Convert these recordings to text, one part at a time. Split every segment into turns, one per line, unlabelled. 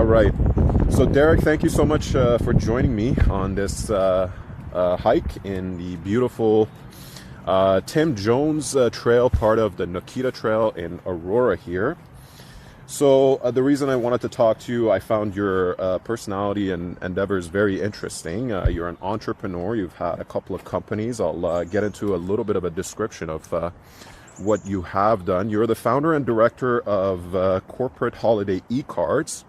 right. So Derek, thank you so much for joining me on this hike in the beautiful Tim Jones Trail, part of the Nikita Trail in Aurora here. So the reason I wanted to talk to you, I found your personality and endeavors very interesting. You're an entrepreneur. You've had a couple of companies. I'll get into a little bit of a description of what you have done. You're the founder and director of Corporate Holiday e-cards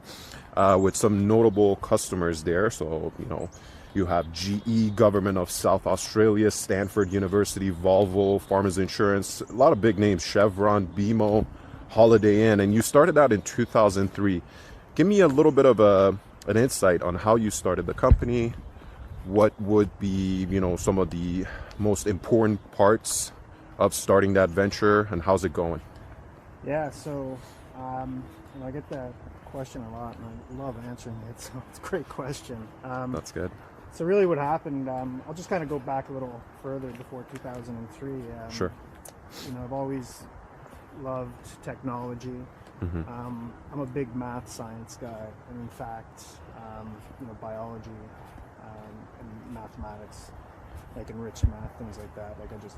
with some notable customers there. So, you have GE, Government of South Australia, Stanford University, Volvo, Farmers Insurance, a lot of big names, Chevron, BMO, Holiday Inn, and you started out in 2003. Give me a little bit of an insight on how you started the company. What would be, some of the most important parts of starting that venture, and how's it going?
Yeah, so I get that question a lot, and I love answering it. So it's a great question.
That's good.
So really, what happened? I'll just kind of go back a little further before 2003.
Sure.
I've always loved technology.
Mm-hmm.
I'm a big math science guy, and in fact, biology and mathematics, like enriched math, things like that. Like I just,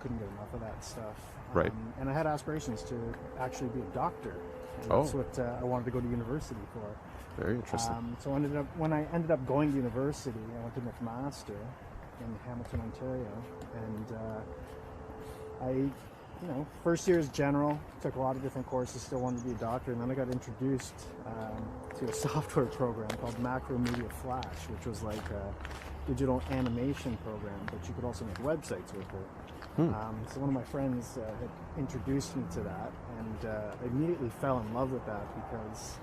couldn't get enough of that stuff.
Right.
And I had aspirations to actually be a doctor. And that's what I wanted to go to university for.
Very interesting.
So when I ended up going to university, I went to McMaster in Hamilton, Ontario, and first year is general, took a lot of different courses, still wanted to be a doctor, and then I got introduced to a software program called Macromedia Flash, which was like a digital animation program, but you could also make websites with it. So one of my friends had introduced me to that, and I immediately fell in love with that because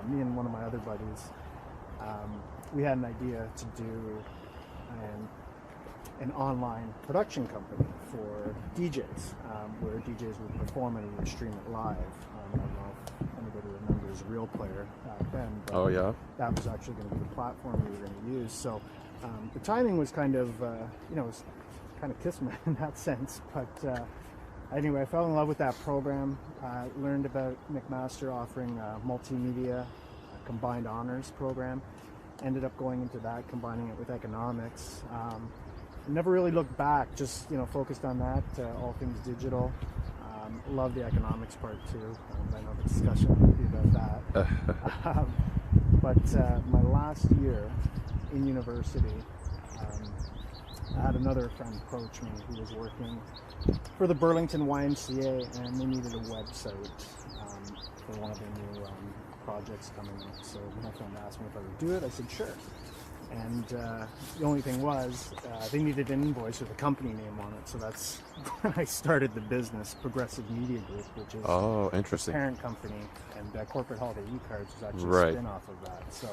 me and one of my other buddies, we had an idea to do an online production company for DJs, where DJs would perform it and would stream it live. I don't know if anybody remembers Real Player back then, but that was actually going to be the platform we were going to use. So the timing was kind of, it was kind of kismet in that sense. But anyway, I fell in love with that program. Learned about McMaster offering a multimedia combined honors program. Ended up going into that, combining it with economics. Never really looked back, just focused on that, all things digital. Love the economics part too. I know the discussion will be about that. But my last year in university, I had another friend approach me who was working for the Burlington YMCA, and they needed a website for one of their new projects coming up. So my friend asked me if I would do it. I said sure. And the only thing was, they needed an invoice with a company name on it. So that's when I started the business, Progressive Media Group, which is
interesting.
the parent company, and Corporate Holiday e-cards was actually a spin-off of that. So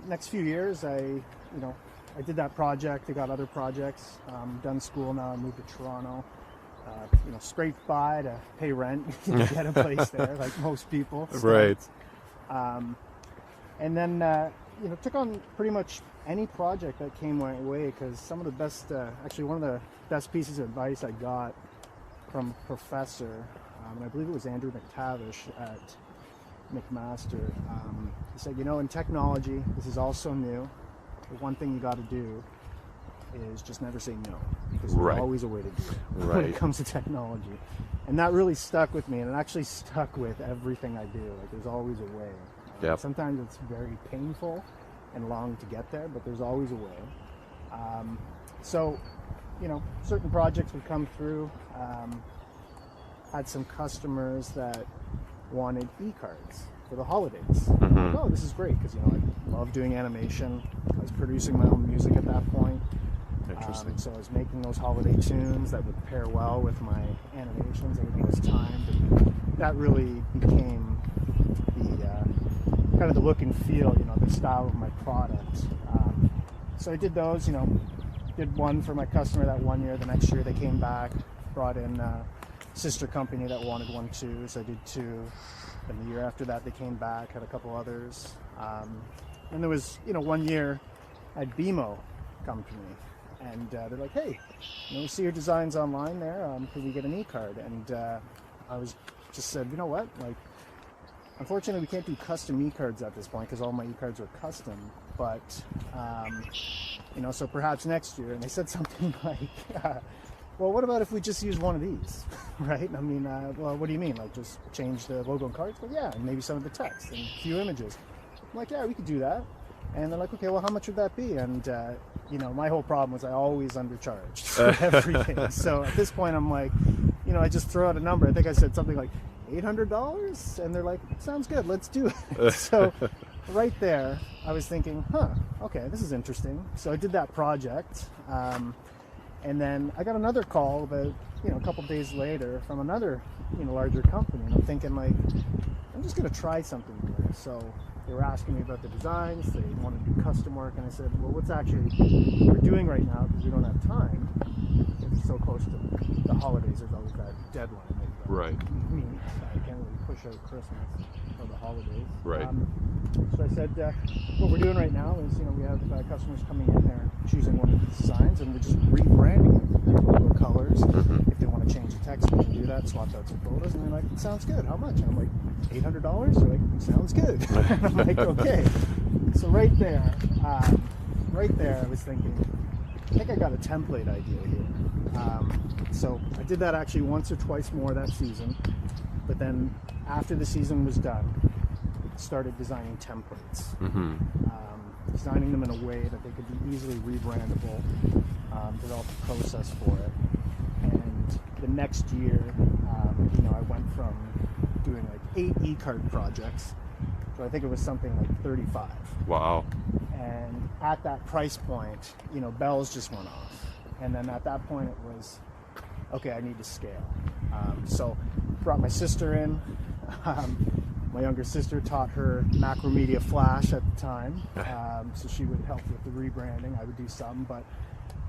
next few years, I did that project. I got other projects. Done school now. I moved to Toronto. Scraped by to pay rent, get a place there, like most people.
Right.
And then took on pretty much any project that came my way, because some of the best, actually one of the best pieces of advice I got from a professor, and I believe it was Andrew McTavish at McMaster. He said, in technology, this is all so new. The one thing you got to do is just never say no, because there's always a way to do it when it comes to technology. And that really stuck with me, and it actually stuck with everything I do. Like, there's always a way. Sometimes it's very painful and long to get there, but there's always a way. So, certain projects would come through. Had some customers that wanted e-cards for the holidays.
Mm-hmm.
Like, this is great, because I love doing animation. I was producing my own music at that point.
Interesting.
So I was making those holiday tunes that would pair well with my animations. Everything was timed, and that really became the kind of the look and feel, the style of my product. So I did those, did one for my customer that one year. The next year they came back, brought in a sister company that wanted one too, so I did two. Then the year after that they came back, had a couple others. And there was, one year I had BMO come to me, and they're like, hey, we see your designs online there, could we get an e-card? And I was just said, you know what, like, unfortunately, we can't do custom e-cards at this point because all my e-cards are custom. But, so perhaps next year. And they said something like, well, what about if we just use one of these, right? I mean, well, what do you mean? Like, just change the logo and cards? Well, yeah, and maybe some of the text and a few images. I'm like, yeah, we could do that. And they're like, okay, well, how much would that be? And, my whole problem was I always undercharged for everything. So at this point, I'm like, I just throw out a number. I think I said something like $800. And they're like, sounds good, let's do it. So right there, I was thinking, okay, this is interesting. So I did that project. And then I got another call about, a couple days later from another, larger company. And I'm thinking, like, I'm just going to try something here. So they were asking me about the designs. They wanted to do custom work. And I said, well, what's actually we're doing right now, because we don't have time. It's so close to the holidays. There's always that deadline.
Right.
I can't really push out Christmas or the holidays.
Right.
So I said, what we're doing right now is, we have customers coming in there, choosing one of the designs, and we're just rebranding it. Logo colors.
Mm-hmm.
If they want to change the text, we can do that. Swap out some photos, and they're like, it sounds good. How much? And I'm like, $800. They're like, sounds good. And I'm like, okay. So right there, I was thinking, I think I got a template idea here. So I did that actually once or twice more that season, but then after the season was done, started designing templates, designing them in a way that they could be easily rebrandable, develop a process for it. And the next year, I went from doing like 8 e-card projects, so I think it was something like 35.
Wow.
And at that price point, bells just went off. And then at that point it was, okay, I need to scale. So brought my sister in. My younger sister taught her Macromedia Flash at the time. So she would help with the rebranding. I would do some, but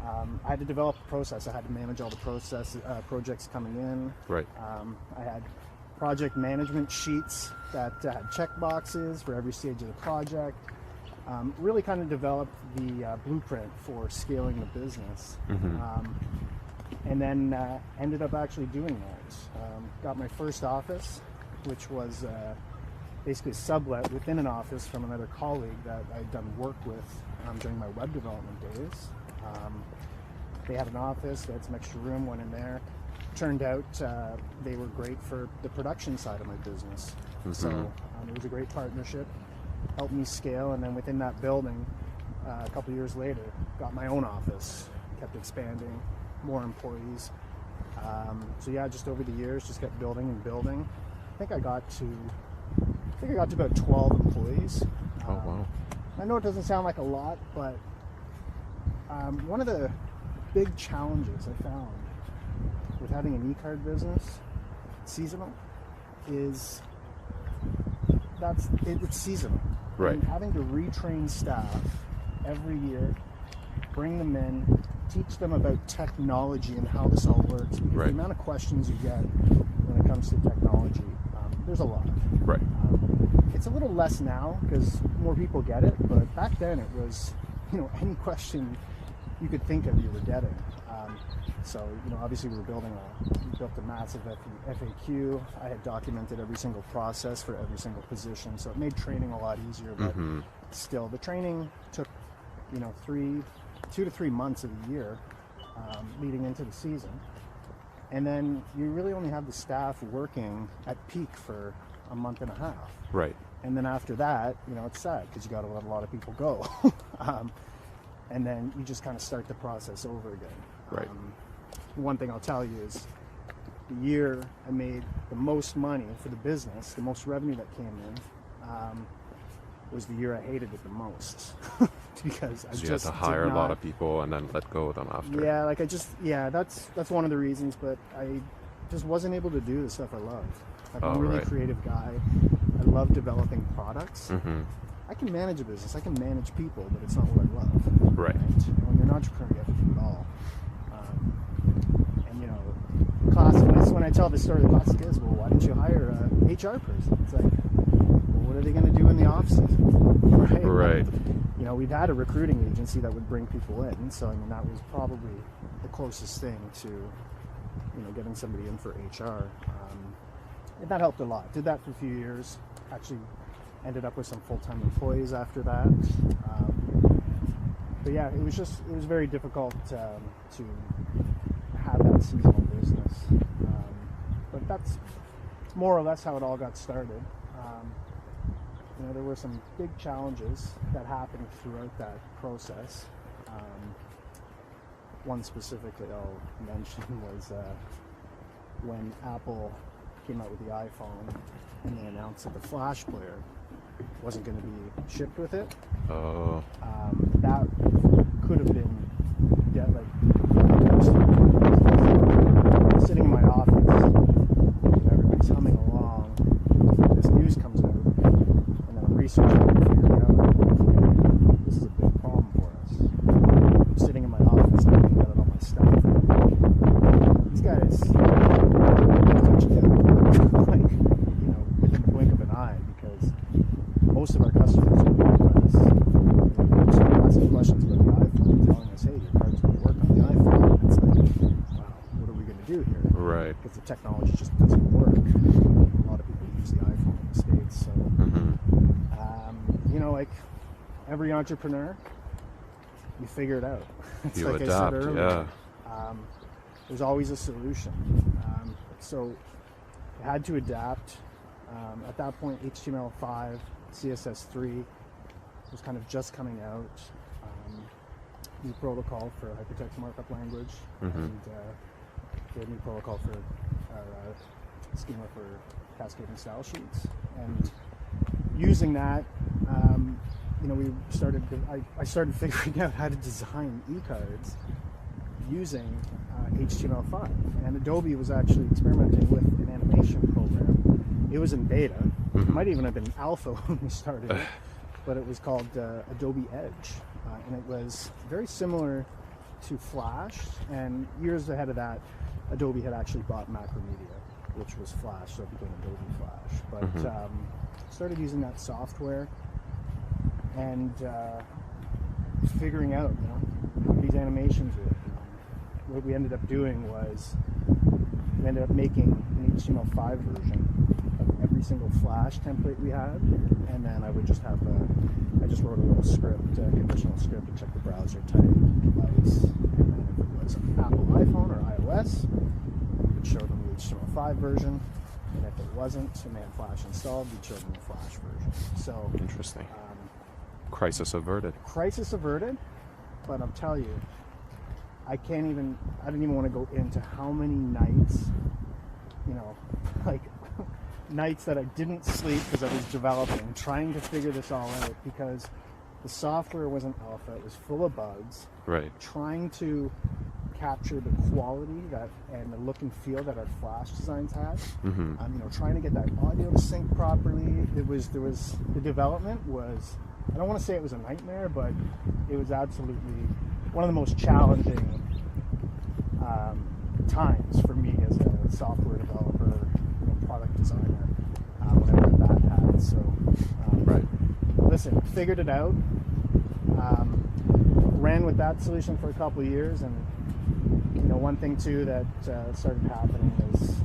I had to develop a process. I had to manage all the projects coming in.
Right.
I had project management sheets that had check boxes for every stage of the project. Really kind of developed the blueprint for scaling the business. And then ended up actually doing that. Got my first office, which was basically a sublet within an office from another colleague that I'd done work with during my web development days. They had an office, they had some extra room, went in there. Turned out they were great for the production side of my business. So it was a great partnership, helped me scale, and then within that building, a couple years later, got my own office, kept expanding, more employees. So yeah, just over the years, just kept building and building. I think I got to about 12 employees.
Oh wow!
I know it doesn't sound like a lot, but one of the big challenges I found with having an e-card business, seasonal, is it's seasonal.
Right.
And having to retrain staff every year, bring them in, teach them about technology and how this all works. Because the amount of questions you get when it comes to technology, there's a lot.
Right.
It's a little less now because more people get it, but back then it was, any question you could think of, you were getting. So, obviously we built a massive FAQ. I had documented every single process for every single position, so it made training a lot easier, but still, the training took, 2 to 3 months of the year leading into the season. And then you really only have the staff working at peak for a month and a half.
Right.
And then after that, it's sad because you got to let a lot of people go. And then you just kind of start the process over again.
Right.
One thing I'll tell you is the year I made the most money for the business, the most revenue that came in, was the year I hated it the most. Because I
you had to hire a lot of people and then let go of them after.
Yeah, that's one of the reasons, but I just wasn't able to do the stuff I love. I'm a really creative guy. I love developing products. I can manage a business, I can manage people, but it's not what I love.
Right.
When you're an entrepreneur, you have to do it all. Classic, when I tell this story, the classic is, well, why didn't you hire a HR person? It's like, well, what are they going to do in the off season? Right. We'd had a recruiting agency that would bring people in, so that was probably the closest thing to, getting somebody in for HR. And that helped a lot. Did that for a few years. actually ended up with some full-time employees after that. But yeah, it was very difficult to have that seasonal business. But that's more or less how it all got started. There were some big challenges that happened throughout that process. One specifically I'll mention was when Apple came out with the iPhone and they announced that the Flash player wasn't going to be shipped with it.
Oh.
That could have been sitting in my office, everybody's humming along, this news comes out, and then I'm researching it and figuring out this is a big problem for us. I'm sitting in my office looking at all my stuff. These guys touch me like, within the blink of an eye, because most of our customers are with us. Just asking questions about the iPhone, telling us, hey, your car doesn't work on the iPhone. It's like, wow, what are we going to do here?
Right.
Because the technology just doesn't work. A lot of people use the iPhone in the States. So, like every entrepreneur, you figure it out. It's
you
like
adapt,
I said earlier.
yeah.
There's always a solution. So I had to adapt. At that point, HTML5, CSS3 was kind of just coming out. New protocol for hypertext markup language, and the new protocol for our schema for cascading style sheets. And using that, I started figuring out how to design e-cards using HTML5. And Adobe was actually experimenting with an animation program. It was in beta. It might even have been alpha when we started it, but it was called Adobe Edge. And it was very similar to Flash. And years ahead of that, Adobe had actually bought Macromedia, which was Flash, so it became Adobe Flash. But started using that software and figuring out, how these animations work. What we ended up doing was we ended up making an HTML5 version of every single Flash template we had, and then I would just have I just wrote a little script, a conditional script to check the browser type, device, and then if it was an Apple iPhone or iOS, we would show them the HTML5 version, and if it wasn't, and they had Flash installed, we'd show them the Flash version. So
interesting. Crisis averted.
Crisis averted, but I'll tell you, I didn't even want to go into how many nights, nights that I didn't sleep because I was developing, trying to figure this all out, because the software wasn't alpha, it was full of bugs.
Right.
Trying to capture the quality and the look and feel that our Flash designs had. Trying to get that audio to sync properly. The development was, I don't want to say it was a nightmare, but it was absolutely one of the most challenging times for me as a software developer, product designer, when I wear that hat. So,
right.
Listen, figured it out. Ran with that solution for a couple of years, and one thing too that started happening is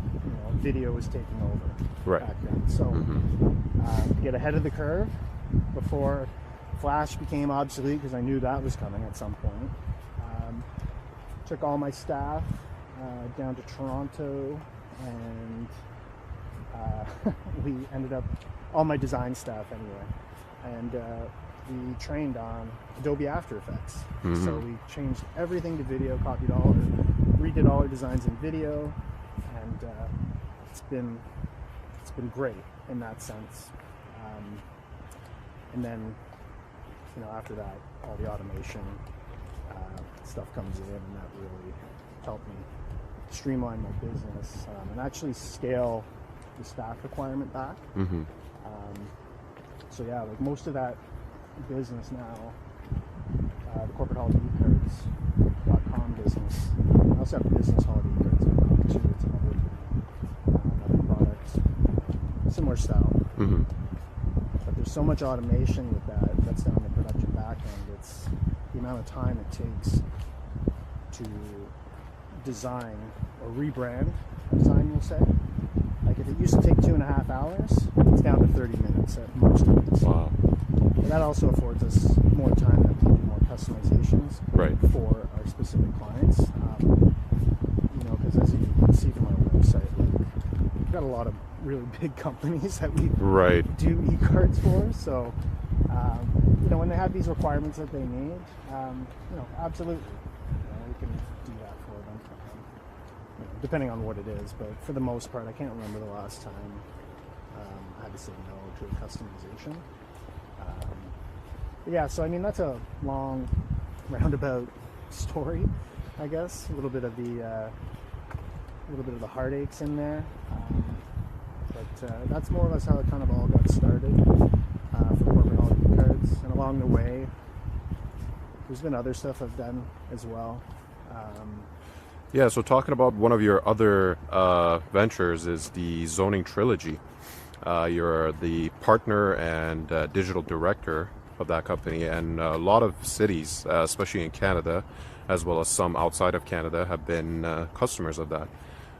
video was taking over back then. So to get ahead of the curve before Flash became obsolete, because I knew that was coming at some point, took all my staff down to Toronto, and we ended up, all my design staff anyway, and we trained on Adobe After Effects. So we changed everything to video, redid all our designs in video, and it's been great in that sense. And then after that, all the automation stuff comes in, and that really helped me streamline my business and actually scale the staff requirement back. So yeah, like most of that business now, the corporate holiday ecards.com business. I also have business holiday ecards.com too. It's another product, similar style. But there's so much automation with that's down the production back end. It's the amount of time it takes to design or rebrand a design, we'll say. Like if it used to take 2.5 hours, it's down to 30 minutes at most events.
Wow.
But that also affords us more time to do more customizations for our specific clients. Because as you can see from our website, we've got a lot of really big companies that we do e-cards for. So, when they have these requirements that they need, absolutely, we can do that for them. Depending on what it is, but for the most part, I can't remember the last time I had to say no to a customization. So that's a long, roundabout story, I guess. A little bit of the heartaches in there, but that's more or less how it kind of all got started for corporate holiday cards. And along the way, there's been other stuff I've done as well.
So talking about one of your other ventures is the Zoning Trilogy. You're the partner and digital director of that company, and a lot of cities, especially in Canada, as well as some outside of Canada, have been customers of that.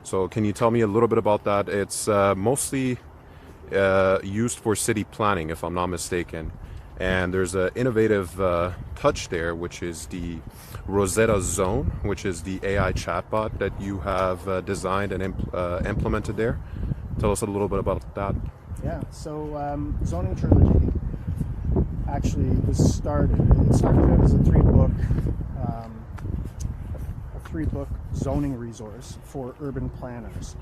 So can you tell me a little bit about that? It's mostly used for city planning, if I'm not mistaken. And there's an innovative touch there, which is the Rosetta Zone, which is the AI chatbot that you have designed and implemented there. Tell us a little bit about that.
So Zoning Trilogy actually was started. It started out as a three-book zoning resource for urban planners,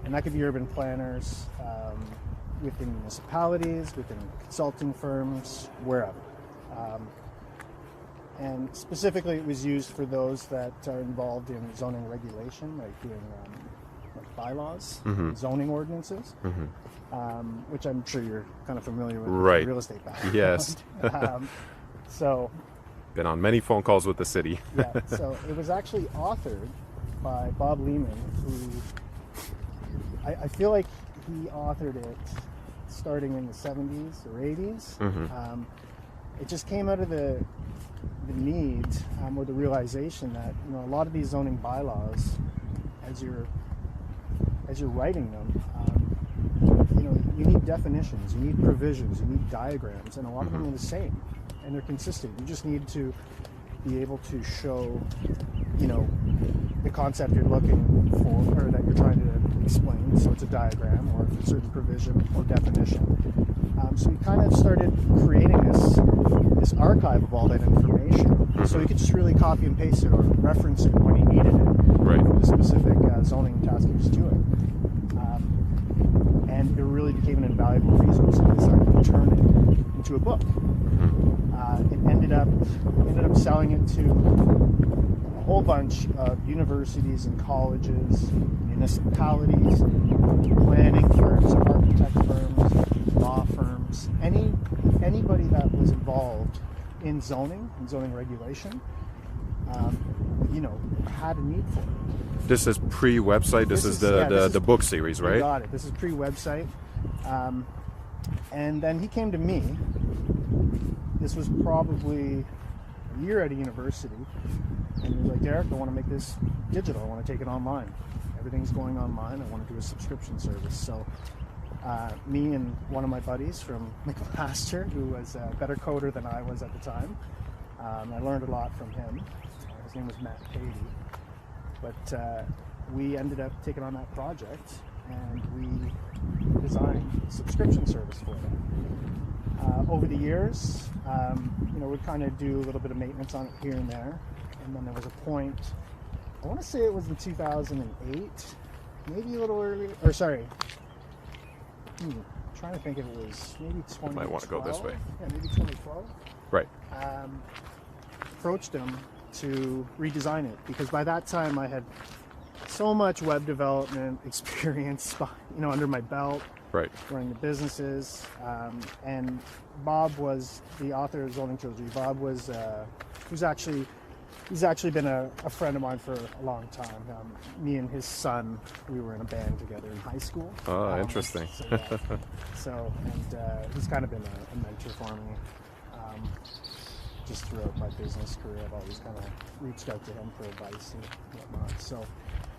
and that could be urban planners within municipalities, within consulting firms, wherever. And specifically, it was used for those that are involved in zoning regulation, like doing bylaws, zoning ordinances, which I'm sure you're kind of familiar with real estate background.
Yes. Been on many phone calls with the city.
So it was actually authored by Bob Lehman, who I feel like he authored it starting in the 70s or 80s. It just came out of the need or the realization that a lot of these zoning bylaws, as you're writing them, you need definitions, you need provisions, you need diagrams, and a lot of them are the same and they're consistent. You just need to be able to show the concept you're looking for or that you're trying to explain. So it's a diagram or a certain provision or definition. So we kind of started creating this archive of all that information, so you could just really copy and paste it or reference it when you needed it for the specific zoning task you was doing. And it really became an invaluable resource, and we decided to turn it into a book. It ended up selling it to a whole bunch of universities and colleges, municipalities, planning firms, architect firms, law firms, anybody that was involved in zoning and zoning regulation, had a need for it.
This is pre-website. This is the book series, right?
You got it. This is pre-website. And then he came to me. This was probably a year at a university, and he was like, "Derek, I want to make this digital. I want to take it online. Everything's going online. I want to do a subscription service." So me and one of my buddies from McMaster, who was a better coder than I was at the time, I learned a lot from him. His name was Matt Patey. But we ended up taking on that project, and we designed a subscription service for it. Over the years, we'd kind of do a little bit of maintenance on it here and there, and then there was a point, I want to say it was in 2008, maybe a little earlier, or sorry, I'm trying to think if it was maybe 2012.
Might want to go this way.
Yeah, maybe 2012.
Right.
Approached him to redesign it, because by that time I had so much web development experience, under my belt, running the businesses, and Bob was the author of Zoning Trilogy. Bob was he's actually been a friend of mine for a long time. Me and his son, we were in a band together in high school.
Oh, interesting.
He's kind of been a mentor for me. Just throughout my business career, I've always kind of reached out to him for advice and whatnot. So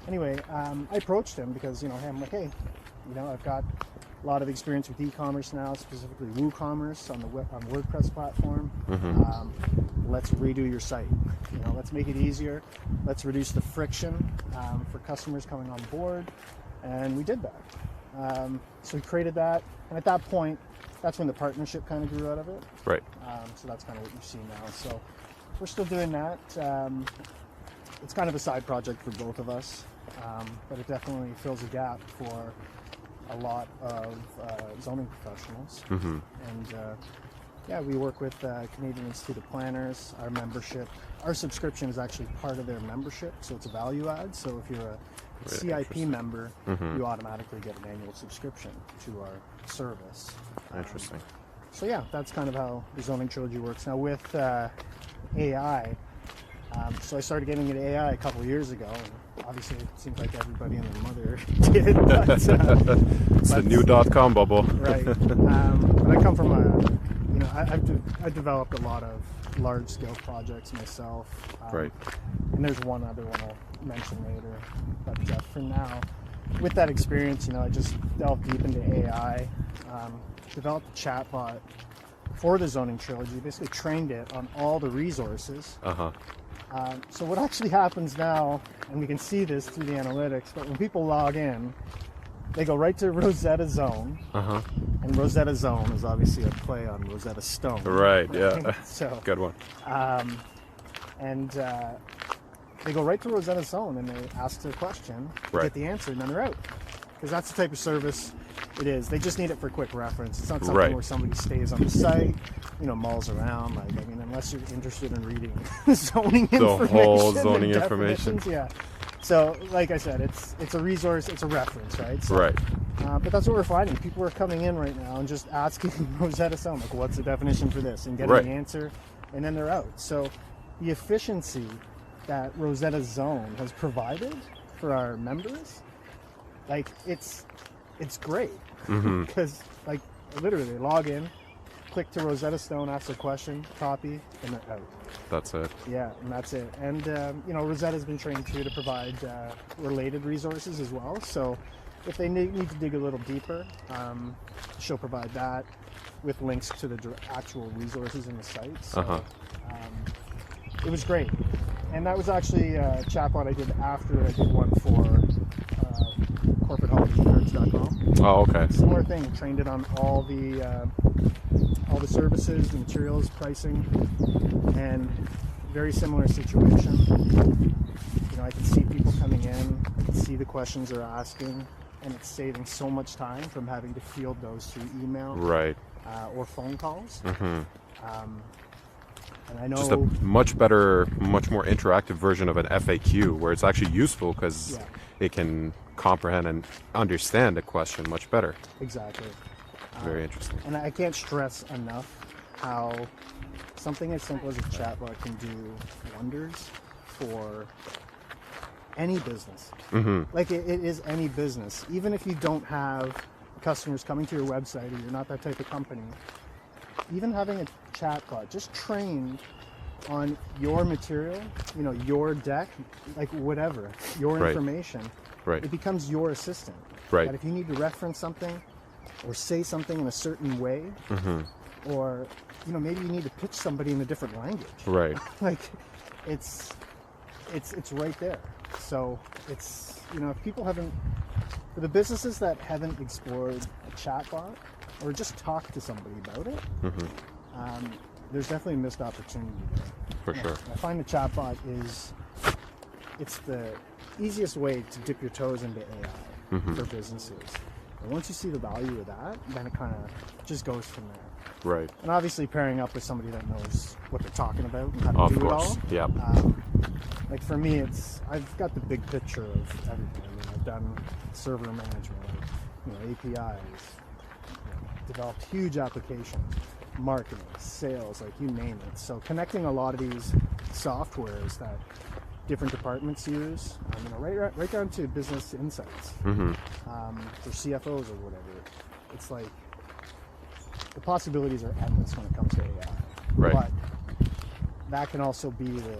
anyway, I approached him because, hey, I'm like, hey, I've got a lot of experience with e-commerce now, specifically WooCommerce on the WordPress platform. Let's redo your site. Let's make it easier. Let's reduce the friction for customers coming on board. And we did that. So we created that. And at that point, that's when the partnership kind of grew out of it.
Right.
So that's kind of what you see now. So we're still doing that. It's kind of a side project for both of us, but it definitely fills a gap for a lot of zoning professionals. And we work with Canadian Institute of Planners. Our membership, our subscription is actually part of their membership, so it's a value add. So if you're a CIP member, you automatically get an annual subscription to our service.
Interesting.
So yeah, that's kind of how the zoning trilogy works. Now with AI, so I started getting into AI a couple of years ago. And obviously, it seems like everybody and their mother did. But,
it's the new .com bubble.
Right. But I come from I've developed a lot of large-scale projects myself.
Right.
And there's one other one I'll mention later. But for now, with that experience, I just delved deep into AI, developed a chatbot for the zoning trilogy, basically trained it on all the resources. So what actually happens now, and we can see this through the analytics, but when people log in, they go right to Rosetta Zone. And Rosetta Zone is obviously a play on Rosetta Stone.
Right, yeah.
So,
good one.
They go right to Rosetta Zone and they ask their question, get the answer, and then they're out. Because that's the type of service it is. They just need it for quick reference. It's not something where somebody stays on the site, mulls around. Unless you're interested in reading zoning information.
The whole zoning information.
Yeah. So, like I said, it's a resource, it's a reference, right? So,
right.
But that's what we're finding. People are coming in right now and just asking Rosetta Stone, what's the definition for this? And getting the answer, and then they're out. So the efficiency that Rosetta Zone has provided for our members, it's great. Because, literally, they log in, click to Rosetta Stone, ask a question, copy, and they're out.
That's it.
Yeah, and that's it. And, Rosetta's been trained, too, to provide related resources as well. So if they need to dig a little deeper, she'll provide that with links to the actual resources in the site. So it was great. And that was actually a chatbot I did after I did one for corporateholidaycards.com.
Oh, okay.
Similar thing, trained it on all the services, the materials, pricing, and very similar situation. I can see people coming in, I can see the questions they're asking, and it's saving so much time from having to field those through email or phone calls. And I know
just a much better, much more interactive version of an FAQ where it's actually useful because it can comprehend and understand the question much better.
Exactly.
Very interesting.
And I can't stress enough how something as simple as a chatbot can do wonders for any business. It is any business. Even if you don't have customers coming to your website or you're not that type of company, even having a chatbot just trained on your material, your deck, whatever, your information, it becomes your assistant.
Right.
That if you need to reference something or say something in a certain way, or maybe you need to pitch somebody in a different language. Right. It's right there. So it's if people haven't, for the businesses that haven't explored a chatbot or just talked to somebody about it, there's definitely a missed opportunity there.
For sure.
I find the chatbot it's the easiest way to dip your toes into AI for businesses. And once you see the value of that, then it kind of just goes from there.
Right.
And obviously pairing up with somebody that knows what they're talking about and how to do it all.
Yep.
For me, I've got the big picture of everything. I've done server management, APIs, developed huge applications, marketing, sales, you name it. So connecting a lot of these softwares that different departments use, right down to business insights for CFOs or whatever. It's the possibilities are endless when it comes to AI.
Right.
But that can also be the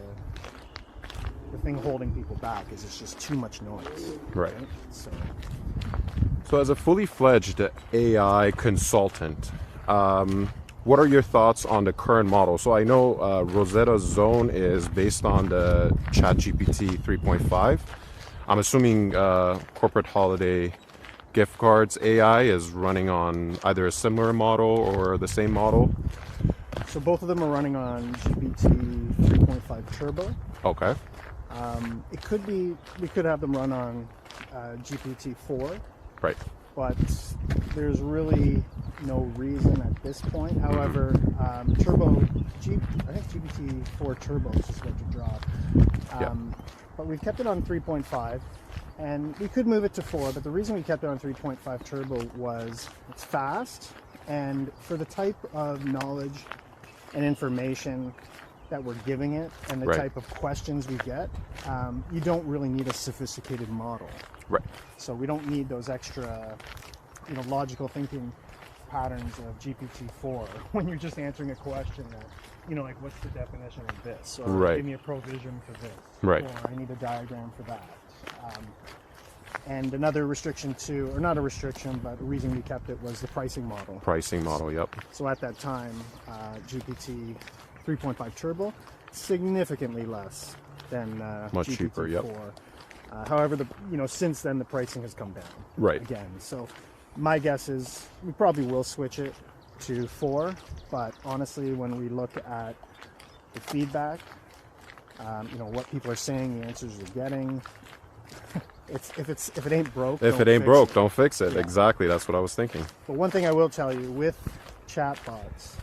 thing holding people back is it's just too much noise.
Right.
So
So as a fully fledged AI consultant, what are your thoughts on the current model? So I know Rosetta Zone is based on the ChatGPT 3.5. I'm assuming corporate holiday gift cards AI is running on either a similar model or the same model.
So both of them are running on GPT 3.5 Turbo.
Okay.
It could be, we could have them run on GPT 4.
Right.
But there's really no reason at this point. However, I think GPT 4 Turbo is just about to drop. But we've kept it on 3.5, and we could move it to 4. But the reason we kept it on 3.5 Turbo was it's fast, and for the type of knowledge and information that we're giving it, and the type of questions we get, you don't really need a sophisticated model.
Right.
So we don't need those extra, logical thinking patterns of GPT-4 when you're just answering a question that, like, what's the definition of this? Or give me a provision for this.
Right.
Or I need a diagram for that. And another restriction too, or not a restriction, but a reason we kept it was the pricing model.
Pricing model, yep.
So at that time, GPT 3.5 Turbo, significantly less than
much
GPT-4.
cheaper, yep.
However, since then the pricing has come down.
Right.
Again, so my guess is we probably will switch it to 4. But honestly, when we look at the feedback, what people are saying, the answers they're getting, if it ain't broke,
don't fix it. Yeah. Exactly, that's what I was thinking.
But one thing I will tell you with chatbots,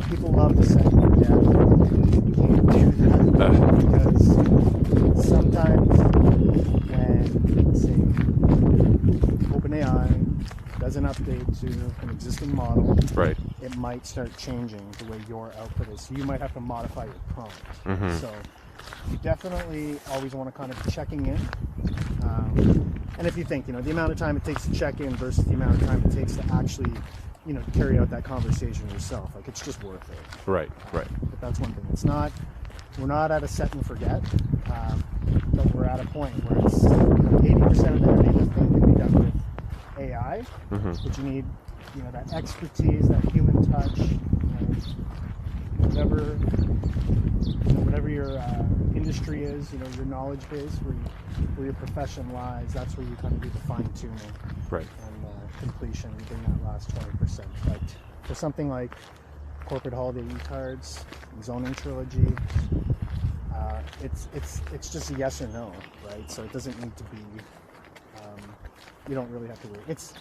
people love to say, you can't do that because sometimes when, say, OpenAI does an update to an existing model, it might start changing the way your output is. So you might have to modify your prompt.
Mm-hmm.
So you definitely always want to kind of be checking in. And if you think, the amount of time it takes to check in versus the amount of time it takes to actually, carry out that conversation yourself, like, it's just worth it.
Right.
But that's one thing. We're not at a set and forget, but we're at a point where it's 80% of the heavy lifting can be done with AI, but you need, that expertise, that human touch, whatever your industry is, your knowledge base, where your profession lies, that's where you kind of do the fine tuning, and completion, bring that last 20%. But for something like corporate holiday e-cards, zoning trilogy, it's just a yes or no, right? So it doesn't need to be. You don't really have to worry. It's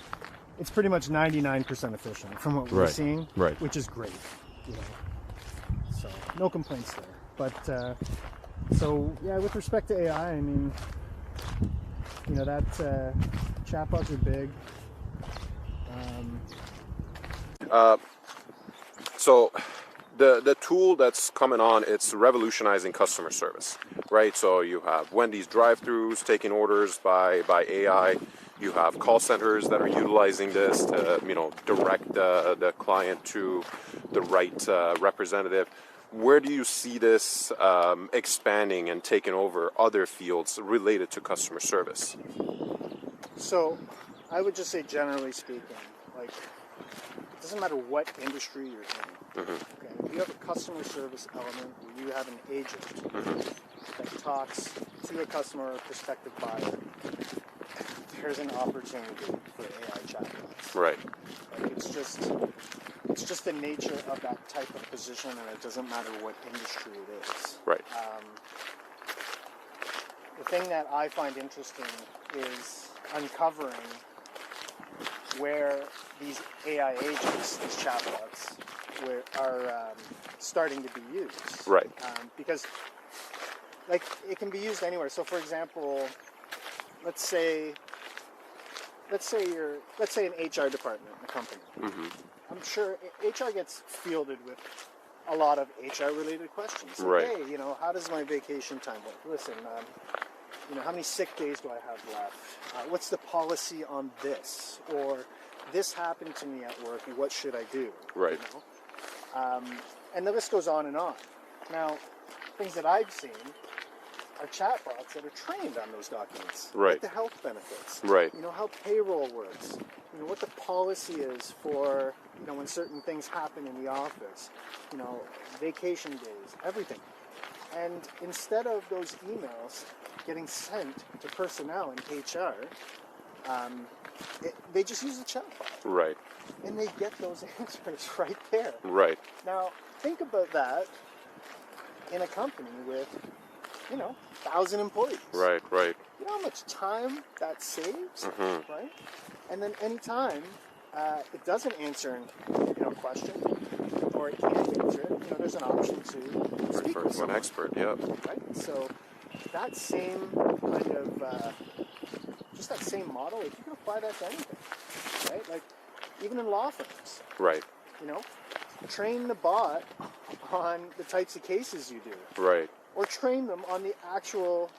pretty much 99% efficient from what we're seeing, which is great. So no complaints there. But with respect to AI, I mean, that chatbots are big.
So the tool that's coming on, it's revolutionizing customer service, right? So you have Wendy's drive-thrus taking orders by AI. You have call centers that are utilizing this to, direct the client to the right representative. Where do you see this expanding and taking over other fields related to customer service?
So I would just say, generally speaking, like, it doesn't matter what industry you're in. Okay? If you have a customer service element where you have an agent that talks to a customer or prospective buyer, there's an opportunity for AI chatbots.
Right.
Like, it's just the nature of that type of position, and it doesn't matter what industry it is.
Right.
The thing that I find interesting is uncovering where these AI agents, these chatbots, are starting to be used.
Right.
Because, like, it can be used anywhere. So, for example, let's say an HR department in a company. I'm sure HR gets fielded with a lot of HR-related questions. Like, hey, how does my vacation time work? Listen, how many sick days do I have left? What's the policy on this? Or this happened to me at work, what should I do?
Right.
And the list goes on and on. Now, things that I've seen are chatbots that are trained on those documents.
Right.
Like the health benefits.
Right.
You know, how payroll works. You know, what the policy is for, you know, when certain things happen in the office. You know, vacation days, everything. And instead of those emails getting sent to personnel in HR, they just use the chatbot.
Right.
And they get those answers right there.
Right.
Now, think about that in a company with, you know, 1,000 employees.
Right. Right.
You know how much time that saves,
Mm-hmm.
right? And then anytime it doesn't answer, you know, a question, or it can't answer it, you know, there's an option to speak with
To an
someone.
expert, yeah.
Right? So that same kind of, just that same model, like, you can apply that to anything, right? Like, even in law firms.
Right.
You know, train the bot on the types of cases you do.
Right.
Or train them on the actual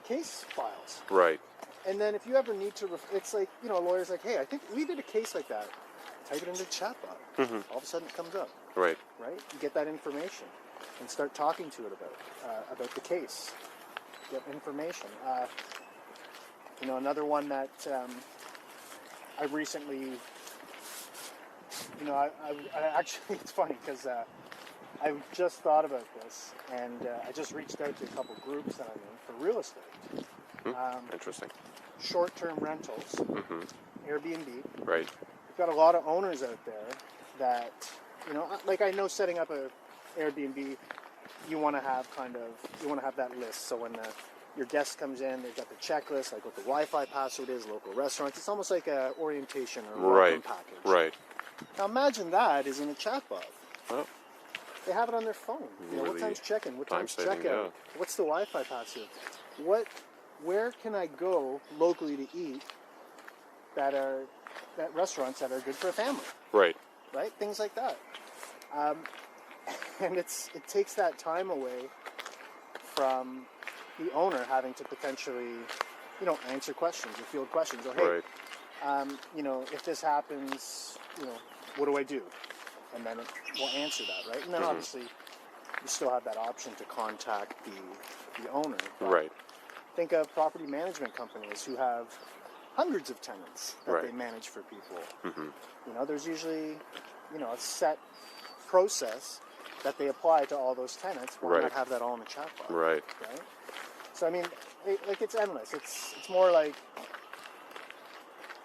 case files.
Right.
And then if you ever need to, it's like, you know, a lawyer's like, hey, I think we did a case like that. Type it into the chatbot.
Mm-hmm.
All of a sudden it comes up.
Right.
Right? You get that information and start talking to it about the case. Get information. You know, another one that I recently, you know, I actually, it's funny because I just thought about this, and I just reached out to a couple groups that I'm in for real estate.
Interesting.
Short-term rentals, Airbnb.
Right.
We've got a lot of owners out there that, you know, like I know setting up a Airbnb, you want to have that list. So when your guest comes in, they've got the checklist, like what the Wi-Fi password is, local restaurants. It's almost like a orientation or a welcome package.
Right.
Now imagine that is in a chatbot.
Oh.
They have it on their phone. You know, what
Really
time's check-in? What time's
time-saving,
checkout?
yeah.
What's the Wi-Fi password? Where can I go locally to eat that restaurants that are good for a family?
Right.
Right? Things like that. And it takes that time away from the owner having to potentially, you know, answer questions or field questions. Or, hey,
Right.
you know, if this happens, you know, what do I do? And then it will answer that, right? And then obviously you still have that option to contact the owner. But
Right.
think of property management companies who have hundreds of tenants that
Right.
they manage for people. You know, there's usually, you know, a set process that they apply to all those tenants. Why not have that all in a chatbot?
Right.
Right? So I mean, it's endless. It's more like,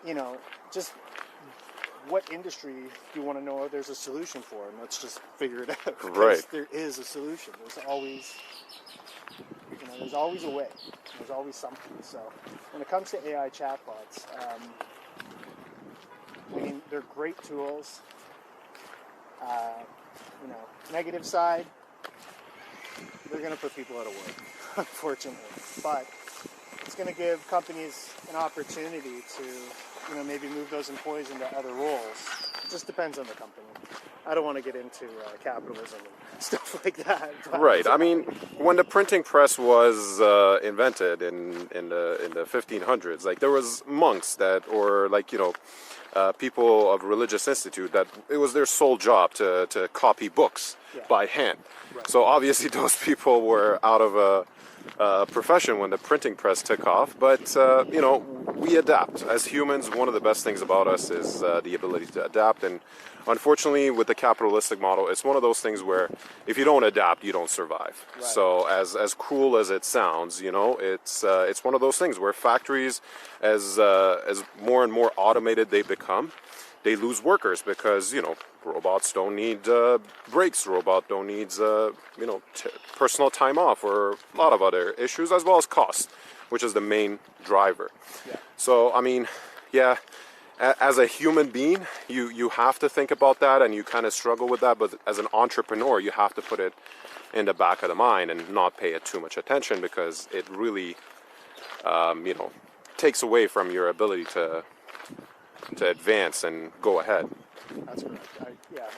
you know, just what industry do you want to know there's a solution for, and let's just figure it out.
Right.
There is a solution. There's always, you know, there's always a way. There's always something. So when it comes to AI chatbots, I mean, they're great tools. You know, negative side, they're going to put people out of work, unfortunately. But it's going to give companies an opportunity to, you know, maybe move those employees into other roles. It just depends on the company. I don't want to get into capitalism and stuff like that.
Right. I mean, when the printing press was invented in the 1500s, like there was monks that, or like, you know, people of religious institute that it was their sole job to copy books by hand. Right. So obviously those people were out of a profession when the printing press took off. But you know, we adapt as humans. One of the best things about us is the ability to adapt. And unfortunately, with the capitalistic model, it's one of those things where if you don't adapt, you don't survive. Right. So as cruel as it sounds, you know, it's one of those things where factories, as more and more automated they become, they lose workers because, you know, robots don't need breaks. Robots don't need, you know, personal time off, or a lot of other issues, as well as cost, which is the main driver. Yeah. So, I mean, yeah, as a human being, you have to think about that, and you kind of struggle with that. But as an entrepreneur, you have to put it in the back of the mind and not pay it too much attention, because it really, you know, takes away from your ability to advance and go ahead.
That's correct. I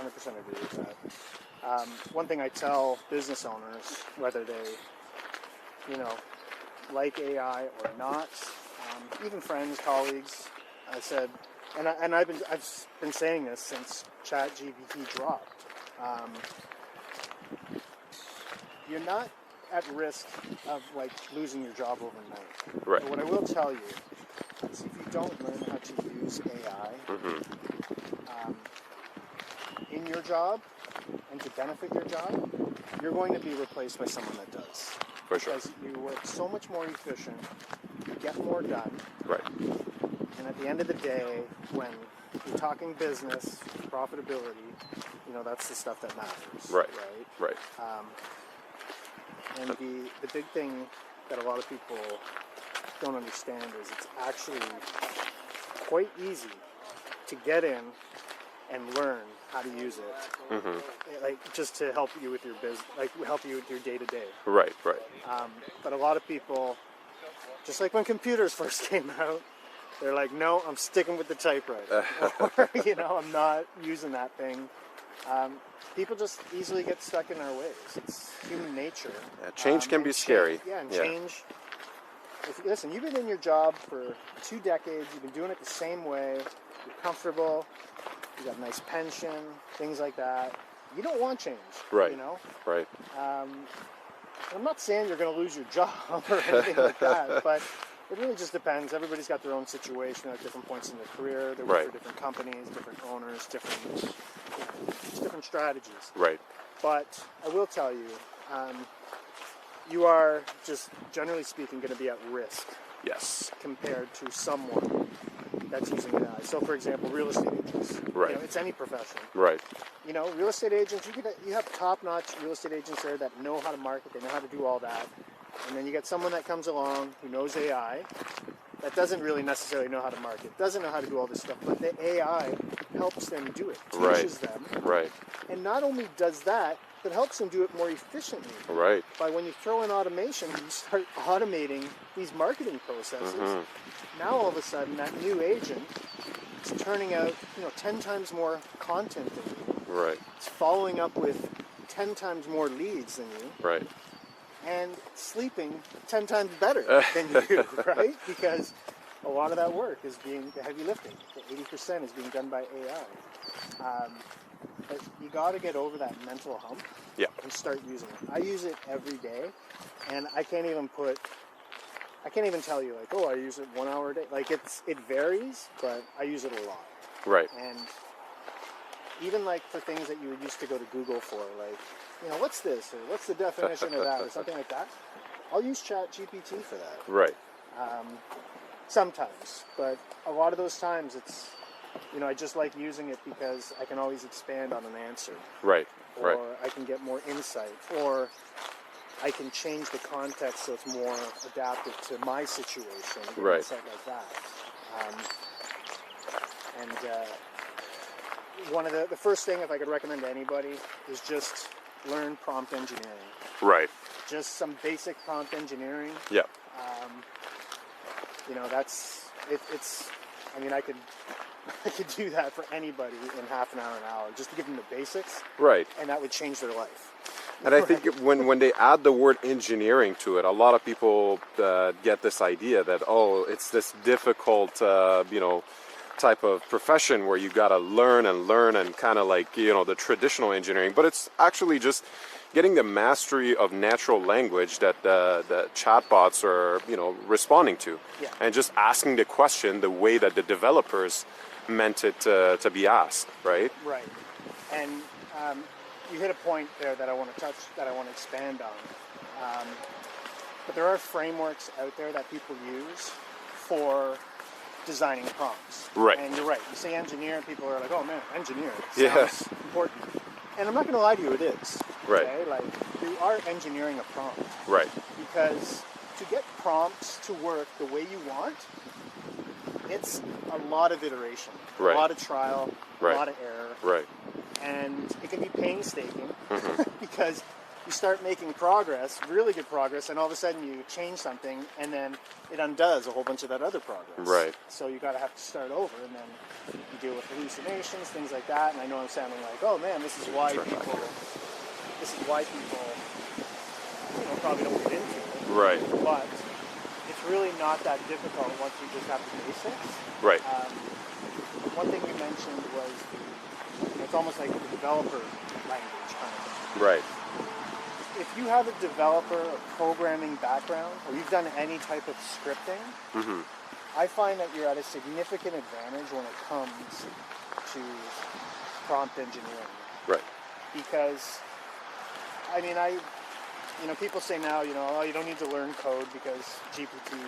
100% agree with that. One thing I tell business owners, whether they, you know, like AI or not, even friends, colleagues, I said, and I've been saying this since ChatGPT dropped. You're not at risk of like losing your job overnight.
Right.
But what I will tell you is if you don't learn how to use AI in your job and to benefit your job, you're going to be replaced by someone that does.
For sure.
Because you work so much more efficient, you get more done.
Right.
And at the end of the day, when you're talking business, profitability, you know, that's the stuff that matters.
Right.
Right. And the big thing that a lot of people don't understand is it's actually quite easy to get in and learn how to use it, like just to help you with your business, like help you with your day to day.
Right.
But a lot of people, just like when computers first came out, they're like, no, I'm sticking with the typewriter, or, you know, I'm not using that thing. People just easily get stuck in our ways. It's human nature.
Yeah, change can be scary.
Change. Listen, you've been in your job for 2 decades. You've been doing it the same way. You're comfortable. You got a nice pension, things like that. You don't want change.
Right.
You know.
Right.
I'm not saying you're going to lose your job or anything like that, but it really just depends. Everybody's got their own situation at different points in their career. They work for different companies, different owners, different strategies.
Right.
But I will tell you, you are just generally speaking going to be at risk.
Yes.
Compared to someone that's using AI. So, for example, real estate agents.
Right.
You know, it's any profession.
Right.
You know, real estate agents. You have top-notch real estate agents there that know how to market. They know how to do all that. And then you get someone that comes along who knows AI that doesn't really necessarily know how to market, doesn't know how to do all this stuff, but the AI helps them do it, teaches them.
Right.
And not only does that, but helps them do it more efficiently.
Right.
By when you throw in automation and you start automating these marketing processes, now all of a sudden that new agent is turning out, 10 times more content than you.
Right.
It's following up with 10 times more leads than you.
Right.
And sleeping 10 times better than you, right? Because a lot of that work is being, the heavy lifting, the 80% is being done by AI. But you got to get over that mental hump and start using it. I use it every day, and I can't even tell you, like, oh, I use it 1 hour a day. Like, it varies, but I use it a lot.
Right.
And even, like, for things that you would used to go to Google for, like, what's this, or what's the definition of that, or something like that, I'll use ChatGPT for that.
Right.
Sometimes, but a lot of those times it's, I just like using it because I can always expand on an answer.
Right.
Or I can get more insight, or I can change the context so it's more adaptive to my situation.
Right.
Stuff like that. One of the first thing, if I could recommend to anybody, is just learn prompt engineering.
Right.
Just some basic prompt engineering.
Yeah.
I could do that for anybody in half an hour, just to give them the basics.
Right.
And that would change their life.
And I think when they add the word engineering to it, a lot of people get this idea that, it's this difficult, type of profession where you got to learn and kind of like, the traditional engineering. But it's actually just getting the mastery of natural language that the chatbots are, responding to.
Yeah.
And just asking the question the way that the developers meant it to be asked, right?
Right. And you hit a point there that I want to touch, that I want to expand on. But there are frameworks out there that people use for designing prompts.
Right.
And you're right. You say engineer, and people are like, oh man, engineer. Sounds important. And I'm not going to lie to you, it is.
Right.
Okay? Like, you are engineering a prompt.
Right.
Because to get prompts to work the way you want, it's a lot of iteration, a lot of trial, a lot of error.
Right.
And it can be painstaking because you start making progress, really good progress, and all of a sudden you change something, and then it undoes a whole bunch of that other progress.
Right.
So you got to have to start over, and then you deal with hallucinations, things like that. And I know I'm sounding like, oh man, this is why people probably don't get into it.
Right.
But it's really not that difficult once you just have the basics.
Right.
One thing you mentioned was it's almost like the developer language kind of thing.
Right.
if you have a developer or programming background, or you've done any type of scripting, I find that you're at a significant advantage when it comes to prompt engineering.
Right.
Because, I mean, people say now, oh, you don't need to learn code because GPT,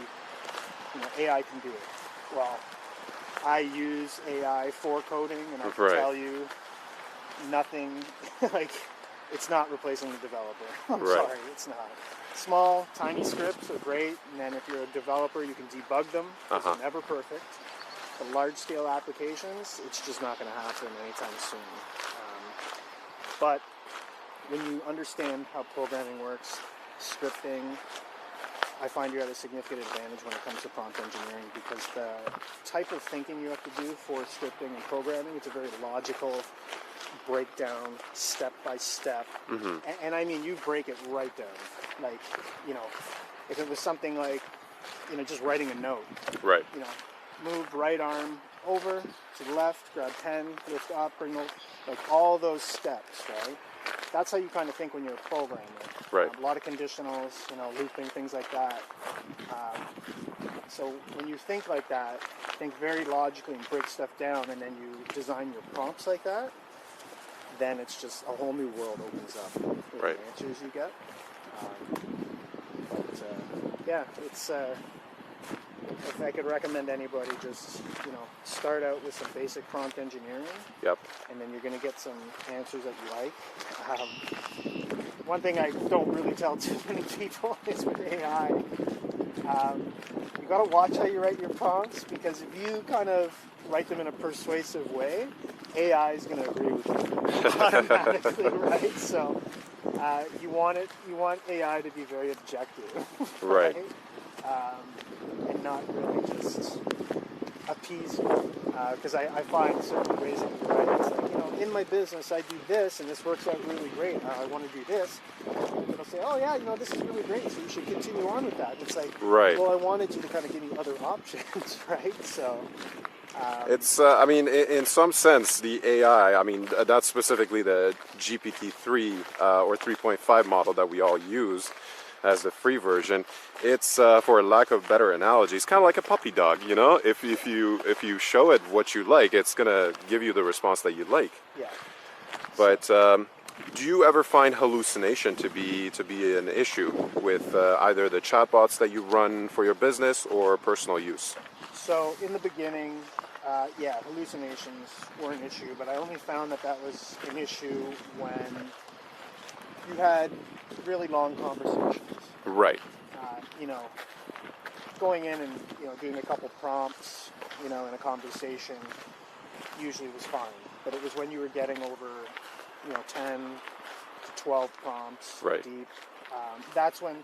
AI can do it. Well, I use AI for coding, and I can tell you nothing, like, it's not replacing the developer. I'm sorry, it's not. Small, tiny scripts are great, and then if you're a developer, you can debug them. It's never perfect. But large-scale applications, it's just not going to happen anytime soon. But when you understand how programming works, scripting, I find you're at a significant advantage when it comes to prompt engineering, because the type of thinking you have to do for scripting and programming, it's a very logical breakdown, step by step. And I mean, you break it right down. Like, if it was something like, just writing a note. Right. Move right arm over to the left, grab pen, lift up, bring the, like all those steps, right? That's how you kind of think when you're a programmer. Right. A lot of conditionals, looping, things like that. So when you think like that, think very logically and break stuff down, and then you design your prompts like that, then it's just a whole new world opens up with the answers you get. Yeah, it's... if I could recommend anybody, just start out with some basic prompt engineering. Yep. And then you're going to get some answers that you like. One thing I don't really tell too many people is with AI, you got to watch how you write your prompts, because if you kind of write them in a persuasive way, AI is going to agree with you automatically, right? So you want AI to be very objective, right? And not really just appease you. Because I find certain ways that you write, it's like, in my business I do this, and this works out really great. I want to do this. And it'll say, oh yeah, this is really great, so you should continue on with that. And it's like, well, I wanted you to kind of give me other options, right? So... it's,
I mean, in some sense, the AI, I mean, that's specifically the GPT-3 or 3.5 model that we all use as the free version. It's, for lack of better analogy, it's kind of like a puppy dog, If you show it what you like, it's going to give you the response that you like. Yeah. But do you ever find hallucination to be an issue with either the chatbots that you run for your business or personal use?
So in the beginning, hallucinations were an issue, but I only found that was an issue when you had really long conversations. Right. Going in and doing a couple prompts, in a conversation, usually was fine. But it was when you were getting over, 10 to 12 prompts deep. That's when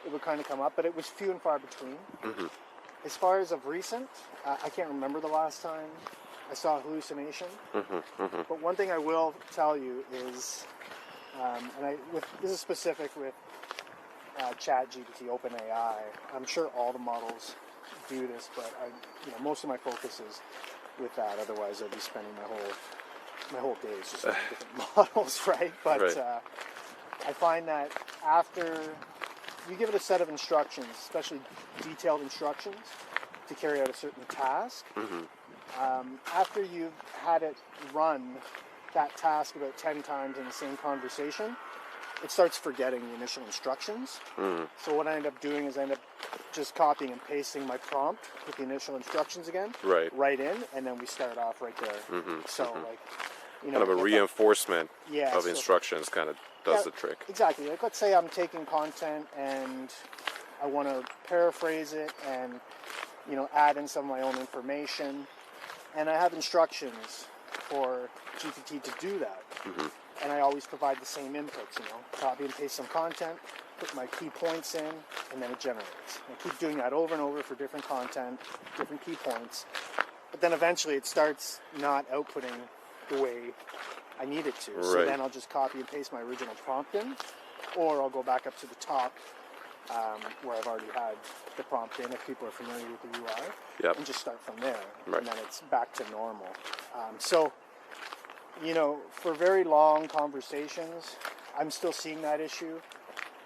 it would kind of come up, but it was few and far between. As far as of recent, I can't remember the last time I saw a hallucination. But one thing I will tell you is, this is specific with ChatGPT, OpenAI. I'm sure all the models do this, but most of my focus is with that. Otherwise, I'd be spending my whole days just looking at different models, right? But I find that after you give it a set of instructions, especially detailed instructions, to carry out a certain task, after you've had it run that task about 10 times in the same conversation, it starts forgetting the initial instructions. So what I end up doing is I end up just copying and pasting my prompt with the initial instructions again, right in, and then we start off right there. So like,
kind of a reinforcement of instructions kind of does the trick.
Exactly. Like, let's say I'm taking content and I want to paraphrase it and add in some of my own information, and I have instructions for GPT to do that. And I always provide the same inputs, copy and paste some content, put my key points in, and then it generates. I keep doing that over and over for different content, different key points. But then eventually it starts not outputting the way I need it to. So then I'll just copy and paste my original prompt in, or I'll go back up to the top where I've already had the prompt in, if people are familiar with the UI, and just start from there. And then it's back to normal. So, for very long conversations, I'm still seeing that issue.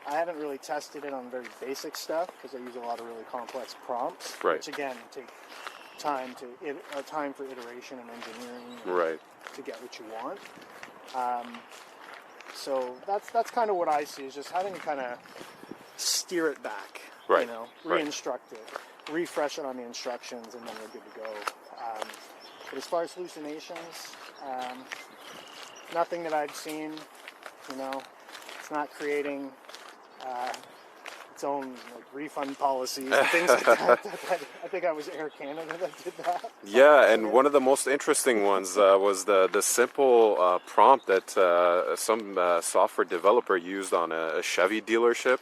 I haven't really tested it on very basic stuff because I use a lot of really complex prompts,
Right.
which again take time for iteration and engineering,
Right.
to get what you want. So that's kind of what I see, is just having to kind of steer it back,
Right.
you know,
Right.
re-instruct it, refresh it on the instructions, and then we're good to go. But as far as hallucinations, nothing that I've seen, you know, it's not creating its own like refund policies and things like that. I think I was Air Canada that did that.
Yeah, and one of the most interesting ones was the simple prompt that some software developer used on a Chevy dealership,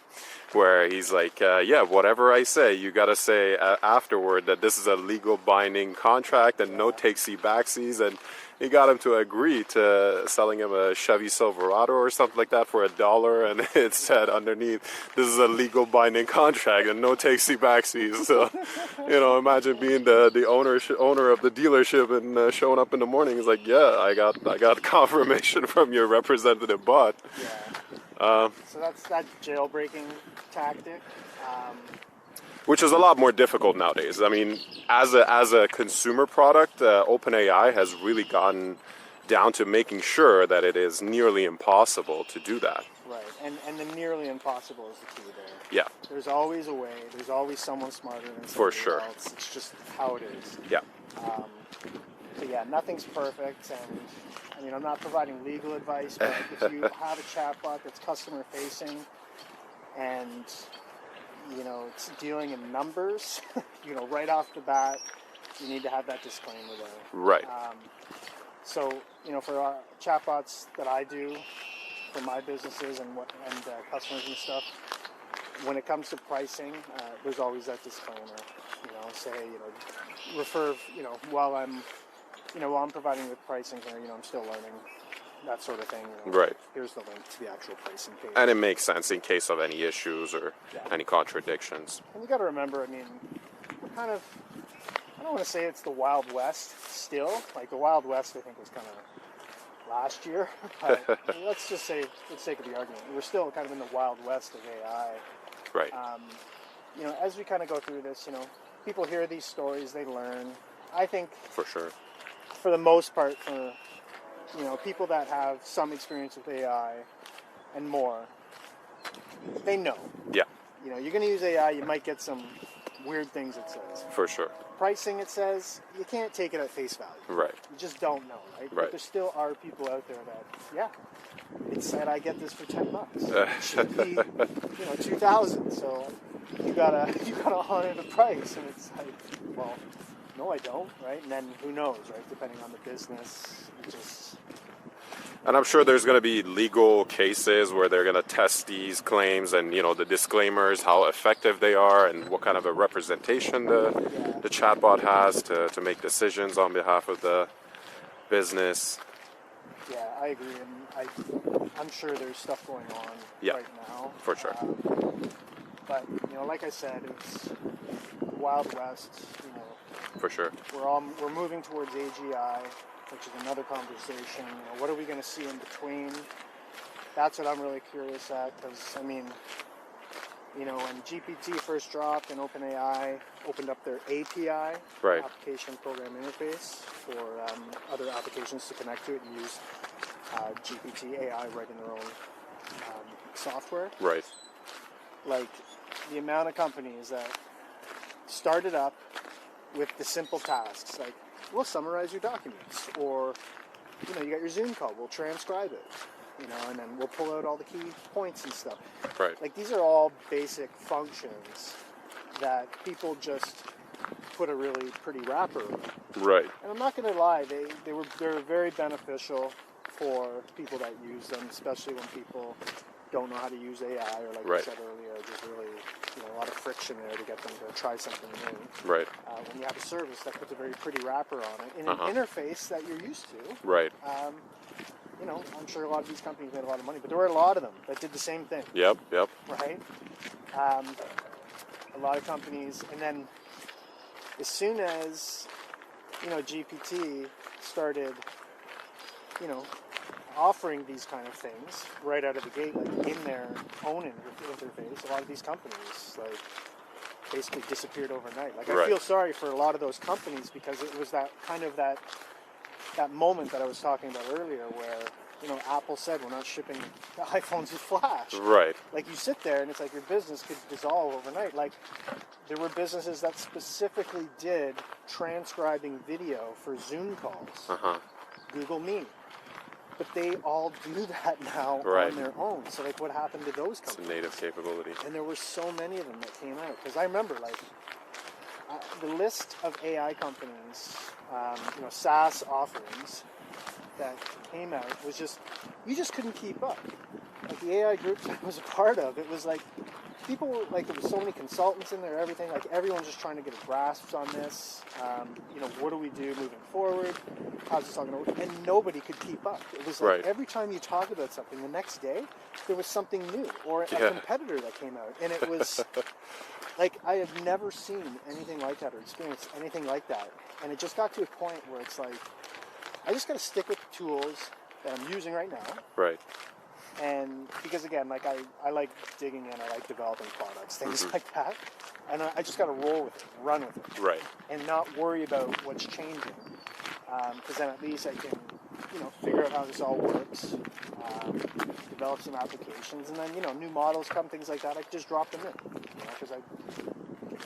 where he's like, yeah, whatever I say, you got to say afterward that this is a legal binding contract and no takesy backsies, and he got him to agree to selling him a Chevy Silverado or something like that for $1, and it said underneath, this is a legal binding contract and no takesy backsies. So, you know, imagine being the owner of the dealership and showing up in the morning. He's like, yeah, I got confirmation from your representative bot.
Yeah. So that's that jailbreaking tactic.
Which is a lot more difficult nowadays. I mean, as a consumer product, OpenAI has really gotten down to making sure that it is nearly impossible to do that.
Right, and the nearly impossible is the key there.
Yeah.
There's always a way. There's always someone smarter than somebody
For sure.
else. It's just how it is.
Yeah.
So yeah, nothing's perfect, and I mean, I'm not providing legal advice, but if you have a chatbot that's customer facing, and you know it's dealing in numbers, you know, right off the bat, you need to have that disclaimer there.
Right.
So you know, for chatbots that I do for my businesses and customers and stuff, when it comes to pricing, there's always that disclaimer. You know, say, you know, refer, you know, while I'm providing the pricing here, you know, I'm still learning, that sort of thing. You know,
Right.
Here's the link to the actual pricing page.
And it makes sense in case of any issues or any contradictions.
And you got to remember, I mean, we're kind of, I don't want to say it's the Wild West still. Like the Wild West, I think, was kind of last year. But let's just say, for the sake of the argument, we're still kind of in the Wild West of AI.
Right.
You know, as we kind of go through this, you know, people hear these stories, they learn. I think,
For sure.
for the most part, for, you know, people that have some experience with AI and more, they know.
Yeah.
You know, you're going to use AI, you might get some weird things it says.
For sure.
Pricing, it says, you can't take it at face value.
Right.
You just don't know, right?
Right.
But there still are people out there that, yeah, it said I get this for $10. It should be, you know, $2,000. So you gotta honor the price, and it's like, well, no, I don't, right? And then who knows, right? Depending on the business, it just.
And I'm sure there's going to be legal cases where they're going to test these claims and, you know, the disclaimers, how effective they are, and what kind of a representation the chatbot has to make decisions on behalf of the business.
Yeah, I agree, and I'm sure there's stuff going on right now.
For sure.
But, you know, like I said, it's Wild West, you know.
For sure.
We're moving towards AGI, which is another conversation. You know, what are we going to see in between? That's what I'm really curious at, because, I mean, you know, when GPT first dropped and OpenAI opened up their API,
Right.
Application Program Interface, for other applications to connect to it and use GPT AI right in their own software.
Right.
Like, the amount of companies that started up with the simple tasks, like, we'll summarize your documents, or, you know, you got your Zoom call, we'll transcribe it, you know, and then we'll pull out all the key points and stuff.
Right.
Like, these are all basic functions that people just put a really pretty wrapper around.
Right.
And I'm not going to lie, they're very beneficial for people that use them, especially when people don't know how to use AI, or like I said earlier, there's really, you know, a lot of friction there to get them to try something new.
Right.
When you have a service that puts a very pretty wrapper on it in an interface that you're used to.
Right.
You know, I'm sure a lot of these companies made a lot of money, but there were a lot of them that did the same thing.
Yep.
Right? A lot of companies, and then as soon as, you know, GPT started, you know, offering these kind of things right out of the gate, like in their own interface. A lot of these companies, like, basically disappeared overnight. Like, I feel sorry for a lot of those companies, because it was that kind of that moment that I was talking about earlier, where, you know, Apple said we're not shipping the iPhones with flash.
Right.
Like, you sit there and it's like your business could dissolve overnight. Like, there were businesses that specifically did transcribing video for Zoom calls, Google Meet. But they all do that now on their own. So, like, what happened to those companies?
It's a native capability.
And there were so many of them that came out. Because I remember, like, the list of AI companies, you know, SaaS offerings that came out was just, you just couldn't keep up. Like, the AI groups I was a part of, it was like, people, like, there was so many consultants in there, everything, like, everyone's just trying to get a grasp on this. You know, what do we do moving forward? How's this all going to work? And nobody could keep up. It was like every time you talk about something, the next day, there was something new, or a competitor that came out. And it was, like, I have never seen anything like that or experienced anything like that. And it just got to a point where it's like, I just got to stick with the tools that I'm using right now.
Right.
And because, again, like, I like digging in, I like developing products, things like that. And I just got to roll with it, run with it.
Right.
And not worry about what's changing. Because then at least I can, you know, figure out how this all works, develop some applications, and then, you know, new models come, things like that, I can just drop them in. You know, because you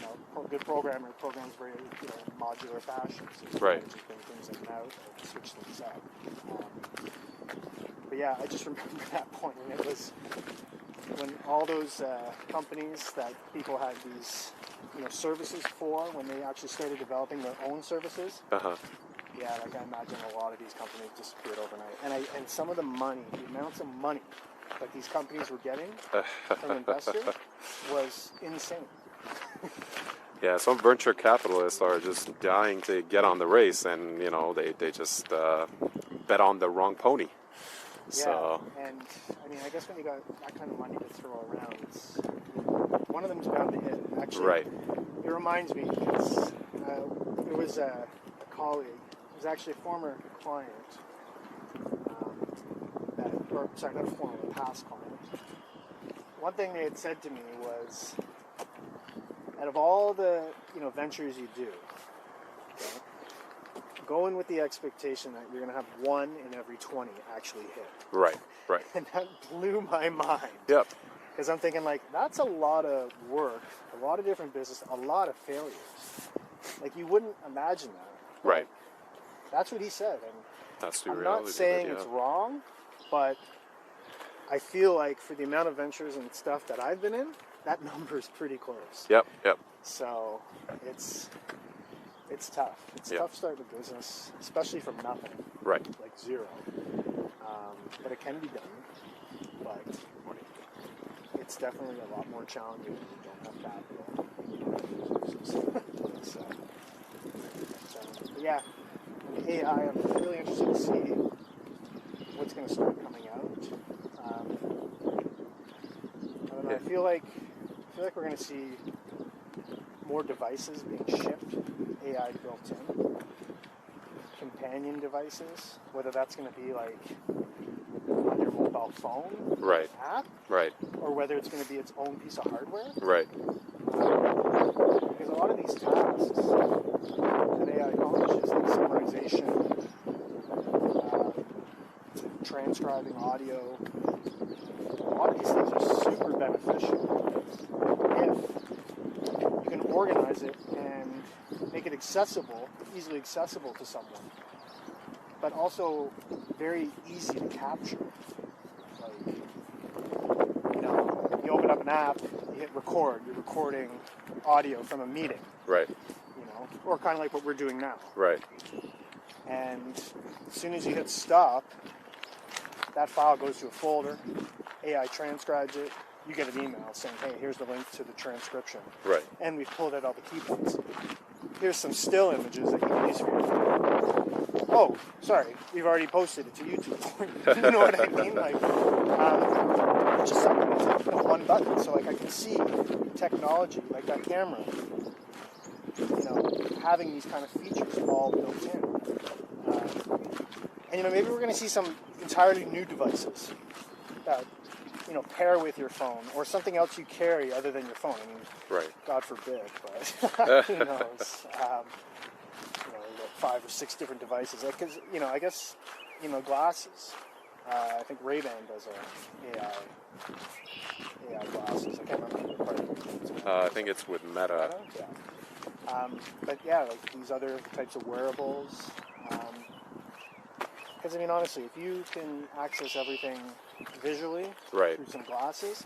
know, a good programmer programs very, you know, modular fashion. So just bring things in and out, or switch things up. But yeah, I just remember that point when it was, when all those companies that people had these, you know, services for, when they actually started developing their own services. Yeah, like, I imagine a lot of these companies disappeared overnight. And some of the money, the amounts of money that these companies were getting from investors was insane.
Yeah, some venture capitalists are just dying to get on the race, and, you know, they just bet on the wrong pony.
Yeah,
so.
And I mean, I guess when you got that kind of money to throw around, it's, one of them's bound to hit. Actually, it reminds me, because there was a colleague, it was actually a former client, not a former, a past client. One thing they had said to me was, out of all the, you know, ventures you do, okay, go in with the expectation that you're going to have 1 in every 20 actually hit. Right. And that blew my mind.
Yep.
Because I'm thinking, like, that's a lot of work, a lot of different business, a lot of failures. Like, you wouldn't imagine that.
Right.
That's what he said. And
that's the
I'm
reality.
Not saying it's wrong, but I feel like for the amount of ventures and stuff that I've been in, that number is pretty close.
Yep.
So it's tough. It's tough starting a business, especially from nothing. Right. Like zero. But it can be done. But it's definitely a lot more challenging when you don't have capital. So, yeah. AI, I'm really interested to see what's going to start coming out. I don't know. I feel like we're going to see more devices being shipped, AI built in, companion devices, whether that's going to be like on your mobile phone app, or whether it's going to be its own piece of hardware. Because a lot of these tasks that AI accomplishes, like summarization, transcribing audio, a lot of these things are super beneficial if you can organize it and make it accessible, easily accessible to someone, but also very easy to capture. Like, you know, you open up an app, you hit record, you're recording audio from a meeting. You know, or kind of like what we're doing now. And as soon as you hit stop, that file goes to a folder, AI transcribes it, you get an email saying, hey, here's the link to the transcription. And we've pulled out all the key points. Here's some still images that you can use for your phone. Oh, sorry, we've already posted it to YouTube. You know what I mean? Like, just something that's like one button. So, like, I can see technology, like that camera, you know, having these kind of features all built in. And, you know, maybe we're going to see some entirely new devices that pair with your phone or something else you carry other than your phone. I mean,
right.
God forbid, but who knows? 5 or 6 different devices. Because I guess glasses. I think Ray-Ban does AI glasses. I can't remember the part of it.
I think it's with Meta.
Yeah. But yeah, like these other types of wearables. Because honestly, if you can access everything visually
right.
through some glasses,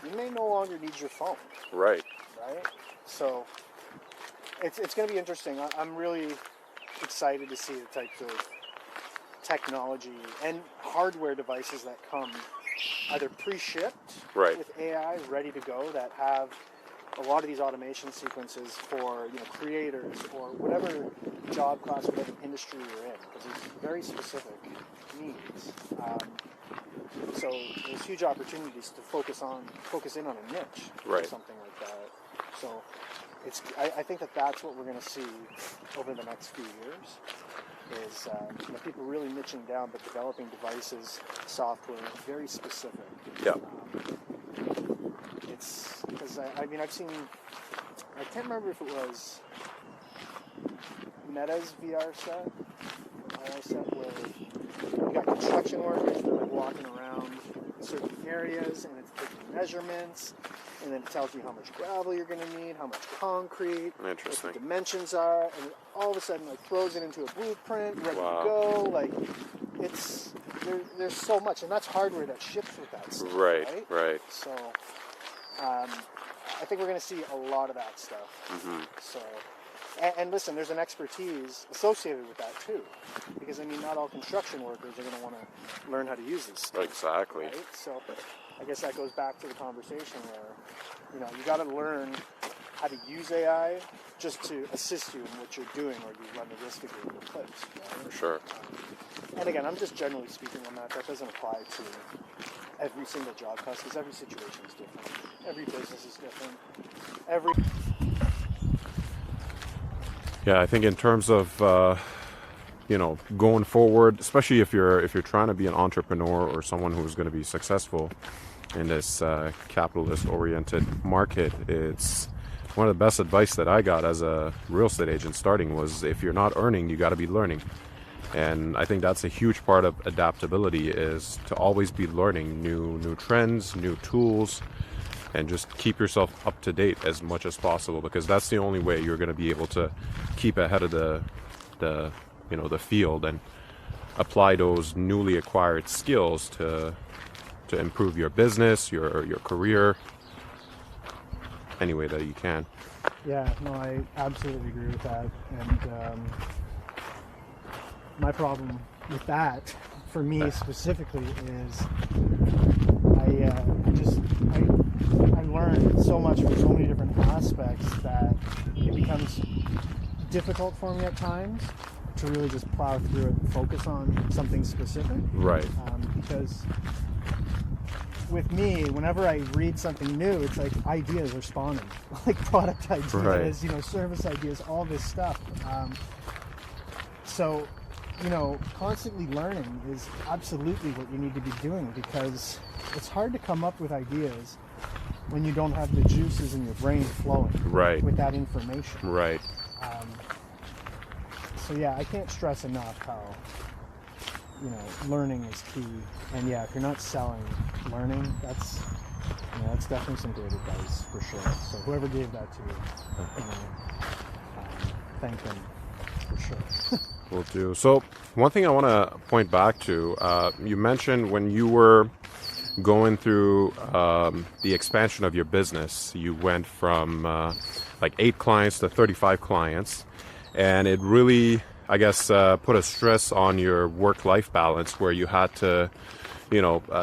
you may no longer need your phone.
Right.
Right. So it's going to be interesting. I'm really excited to see the types of technology and hardware devices that come either pre-shipped
right.
with AI ready to go that have a lot of these automation sequences for creators or whatever job class, whatever industry you're in, because there's very specific needs. So there's huge opportunities to focus in on a niche
right.
or something like that. So I think that's what we're going to see over the next few years. Is people really niching down, but developing devices, software, very specific.
Yeah.
It's because I've seen. I can't remember if it was Meta's VR set, where you got construction workers that are walking around certain areas, and it's taking measurements, and then it tells you how much gravel you're going to need, how much concrete, what the dimensions are, and all of a sudden throws it into a blueprint, ready to go. There's so much, and that's hardware that ships with that stuff.
Right.
So I think we're going to see a lot of that stuff.
Mm-hmm.
So. And listen, there's an expertise associated with that too, because not all construction workers are going to want to learn how to use this stuff.
Exactly.
Right? So, I guess that goes back to the conversation where, you got to learn how to use AI just to assist you in what you're doing, or you run the risk of being replaced. Right?
For sure.
And again, I'm just generally speaking on that. That doesn't apply to every single job class, because every situation is different. Every business is different.
Yeah, I think in terms of going forward, especially if you're trying to be an entrepreneur or someone who's going to be successful in this capitalist-oriented market, it's one of the best advice that I got as a real estate agent starting was, if you're not earning, you got to be learning. And I think that's a huge part of adaptability, is to always be learning new trends, new tools, and just keep yourself up to date as much as possible, because that's the only way you're going to be able to keep ahead of the field and apply those newly acquired skills to improve your business, your career, any way that you can.
Yeah, no, I absolutely agree with that. And my problem with that, for me specifically, is I learned so much from so many different aspects that it becomes difficult for me at times to really just plow through it and focus on something specific.
Right.
Because with me, whenever I read something new, it's like ideas are spawning, like product ideas,
right.
Service ideas, all this stuff. So, constantly learning is absolutely what you need to be doing, because it's hard to come up with ideas when you don't have the juices in your brain flowing with that information.
Right.
So yeah, I can't stress enough how, learning is key. And yeah, if you're not selling learning, that's definitely some great advice for sure. So whoever gave that to you, thank them for sure.
Will do. So one thing I want to point back to, you mentioned when you were going through the expansion of your business, you went from 8 clients to 35 clients, and it really, I guess, put a stress on your work-life balance, where you had to,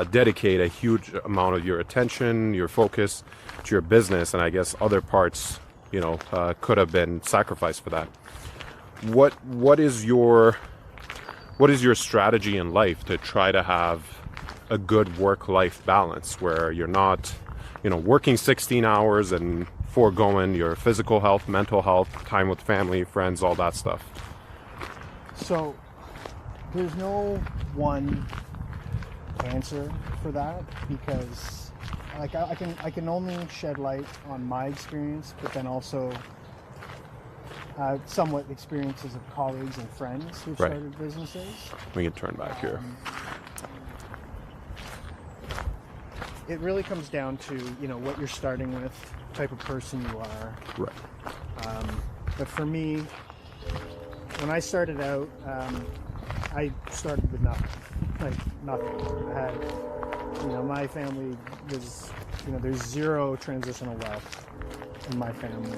dedicate a huge amount of your attention, your focus to your business, and I guess other parts, could have been sacrificed for that. What is your strategy in life to try to have a good work-life balance, where you're not, working 16 hours and foregoing your physical health, mental health, time with family, friends, all that stuff?
So there's no one answer for that, because like I can only shed light on my experience, but then also somewhat experiences of colleagues and friends who've started businesses.
We can turn back here.
It really comes down to, you know, what you're starting with, type of person you are.
Right.
But for me, when I started out, I started with nothing. Like nothing. I had, you know, my family was, you know, there's zero transitional wealth in my family.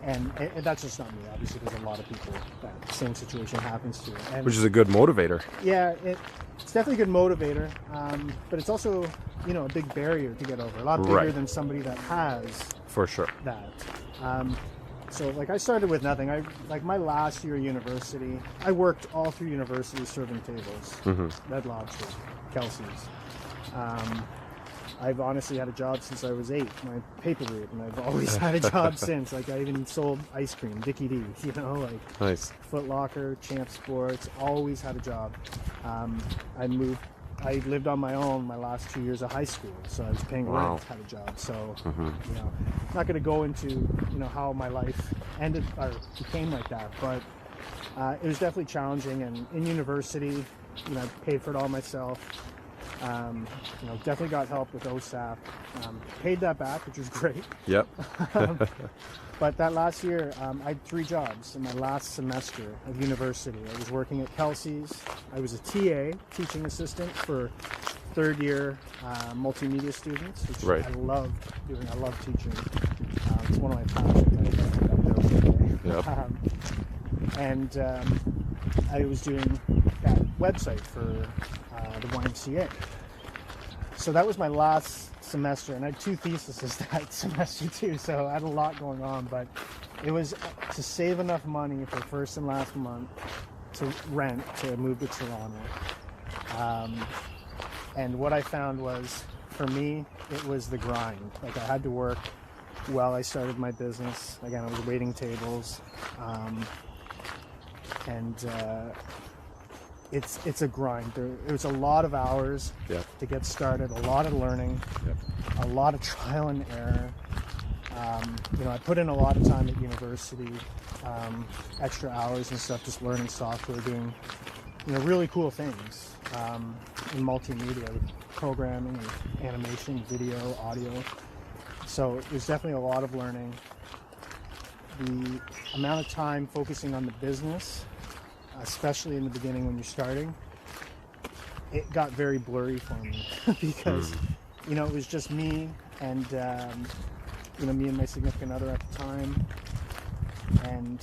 And that's just not me. Obviously, there's a lot of people that same situation happens to. And
which is a good motivator.
Yeah, it's definitely a good motivator, but it's also, you know, a big barrier to get over. A lot bigger than somebody that has
for sure
that. So like I started with nothing. Like my last year of university, I worked all through university serving tables, Red Lobster, Kelsey's. I've honestly had a job since I was 8, my paper route, and I've always had a job since. Like I even sold ice cream, Dickie D, you know, like
nice.
Foot Locker, Champ Sports, always had a job. I lived on my own my last 2 years of high school, so I was paying rent, had a job. So, you know, I'm not going to go into, you know, how my life ended or became like that, but it was definitely challenging. And in university, you know, I paid for it all myself. You know, definitely got help with OSAP. Paid that back, which was great.
Yep.
But that last year, I had 3 jobs in my last semester of university. I was working at Kelsey's. I was a TA, teaching assistant for third year multimedia students, which I loved doing. I love teaching. It's one of my passions. Yep. And I was doing that website for the YMCA. So that was my last semester, and I had 2 theses that semester too, so I had a lot going on, but it was to save enough money for first and last month to rent to move to Toronto. And what I found was, for me, it was the grind. Like I had to work while I started my business. Again, I was waiting tables, it's a grind. There's a lot of hours to get started, a lot of learning, a lot of trial and error. You know, I put in a lot of time at university, extra hours and stuff, just learning software, doing, you know, really cool things in multimedia, with programming and animation, video, audio. So there's definitely a lot of learning. The amount of time focusing on the business, especially in the beginning when you're starting, it got very blurry for me because, you know, it was just me and, you know, me and my significant other at the time. And,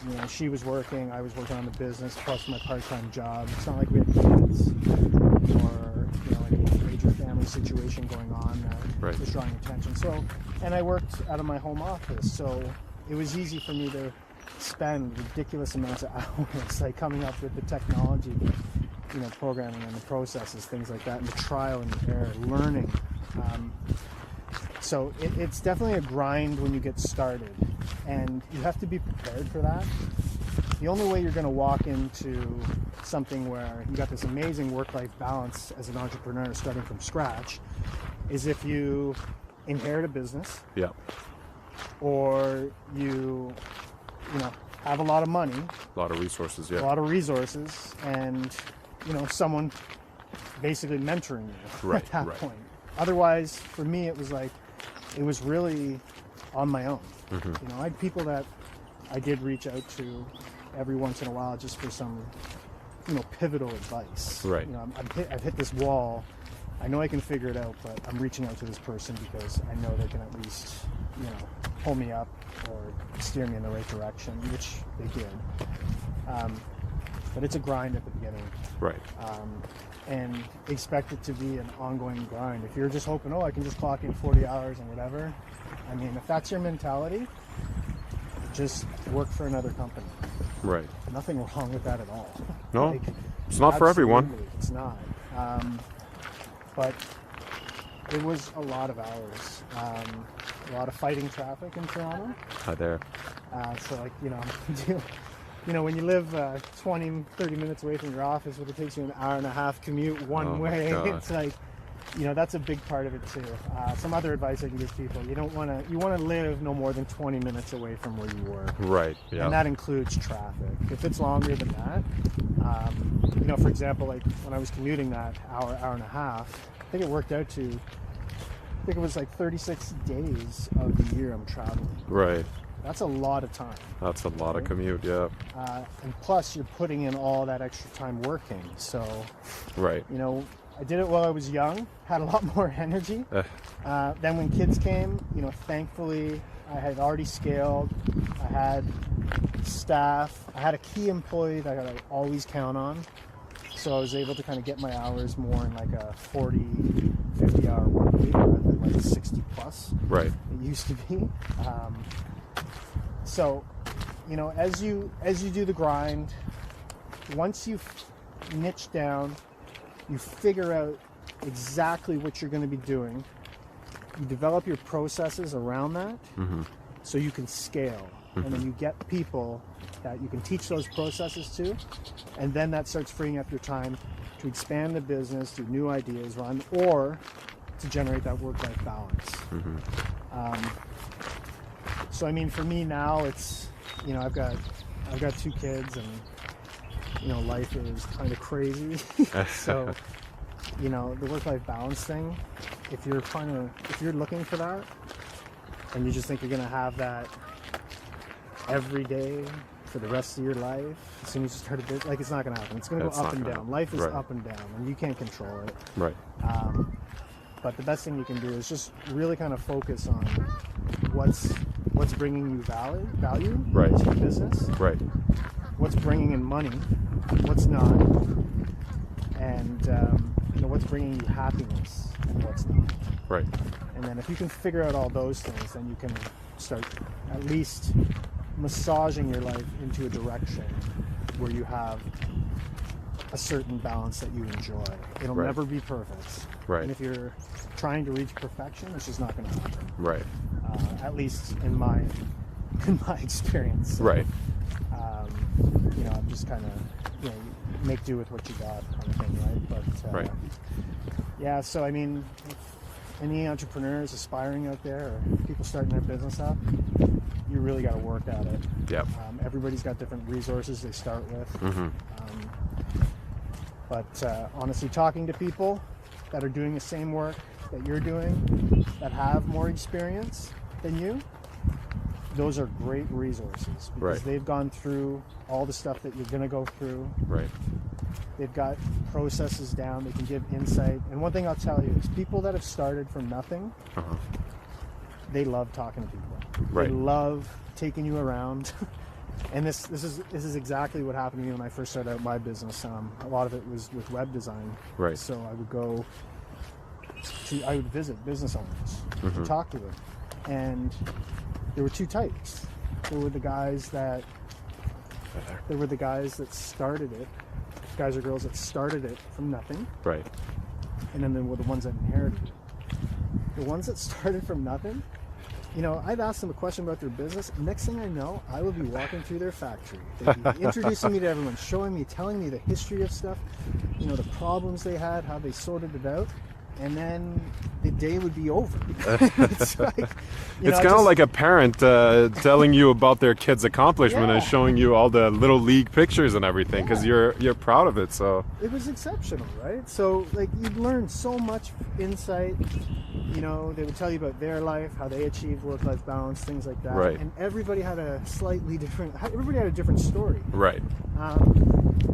you know, she was working, I was working on the business, plus my part-time job. It's not like we had kids or, you know, any major family situation going on that was drawing attention. So, and I worked out of my home office, so it was easy for me to spend ridiculous amounts of hours like coming up with the technology, you know, programming and the processes, things like that, and the trial and error, learning. So it's definitely a grind when you get started, and you have to be prepared for that. The only way you're going to walk into something where you got this amazing work-life balance as an entrepreneur starting from scratch is if you inherit a business, or you know, have a lot of money,
a lot of resources,
and, you know, someone basically mentoring you at that point. Otherwise, for me, it was like, it was really on my own. You know, I had people that I did reach out to every once in a while just for some, you know, pivotal advice. You know, I've hit this wall. I know I can figure it out, but I'm reaching out to this person because I know they can at least, you know, pull me up or steer me in the right direction, which they did. But it's a grind at the beginning. And expect it to be an ongoing grind. If you're just hoping, I can just clock in 40 hours and whatever, I mean, if that's your mentality, just work for another company. Nothing wrong with that at all.
No,
like,
it's not for everyone.
It's not. But it was a lot of hours. A lot of fighting traffic in Toronto.
Hi there.
So, like, you know, you know, when you live 20, 30 minutes away from your office, but it takes you an hour and a half commute one way, it's like, you know, that's a big part of it too. Some other advice I can give people: you want to live no more than 20 minutes away from where you work.
Right. Yeah.
And that includes traffic. If it's longer than that, you know, for example, like when I was commuting that hour and a half, I think it worked out to, I think it was like 36 days of the year I'm traveling.
Right.
That's a lot of time.
That's a lot of commute, yeah.
And plus, you're putting in all that extra time working. So,
right.
You know, I did it while I was young, had a lot more energy. Then when kids came, you know, thankfully, I had already scaled. I had staff. I had a key employee that I could always count on. So I was able to kind of get my hours more in like a 40, 50 hour work week rather than like 60 plus.
Right.
It used to be. So, you know, as you do the grind, once you've niched down, you figure out exactly what you're going to be doing. You develop your processes around that, so you can scale, and then you get people that you can teach those processes to, and then that starts freeing up your time to expand the business, do new ideas, run, or to generate that work-life balance. So I mean, for me now, it's, you know, I've got 2 kids, and you know, life is kind of crazy. So, you know, the work-life balance thing, if you're looking for that, and you just think you're gonna have that every day for the rest of your life, as soon as you start a business, like, it's not gonna happen. It's gonna go up and down. Life is up and down, and you can't control it. Right. But the best thing you can do is just really kind of focus on what's bringing you value to your business. Right. What's bringing in money, what's not, and you know, what's bringing you happiness and what's not. Right. And then if you can figure out all those things, then you can start at least massaging your life into a direction where you have a certain balance that you enjoy. It'll never be perfect. Right. And if you're trying to reach perfection, it's just not going to happen. Right. At least in my experience. So, right. You know, I'm just kind of, you know, make do with what you got kind of thing, right? But yeah, so I mean, if any entrepreneurs aspiring out there, or people starting their business up, you really got to work at it. Yep. Everybody's got different resources they start with. But honestly, talking to people that are doing the same work that you're doing, that have more experience than you, those are great resources, because they've gone through all the stuff that you're going to go through. Right. They've got processes down. They can give insight. And one thing I'll tell you is, people that have started from nothing, they love talking to people. Right. They love taking you around. And this is exactly what happened to me when I first started out my business. A lot of it was with web design. Right. So I would visit business owners to talk to them, and there were 2 types. There were the guys that started it, guys or girls that started it from nothing. Right. And then there were the ones that inherited it. The ones that started from nothing, you know, I'd ask them a question about their business. Next thing I know, I would be walking through their factory. They'd be introducing me to everyone, showing me, telling me the history of stuff, you know, the problems they had, how they sorted it out. And then the day would be over. It's like, it's kind of like a parent telling you about their kid's accomplishment and showing you all the little league pictures and everything, because you're proud of it. So it was exceptional, right? So like, you'd learn so much insight. You know, they would tell you about their life, how they achieved work-life balance, things like that. Right. And everybody had a different story. Right.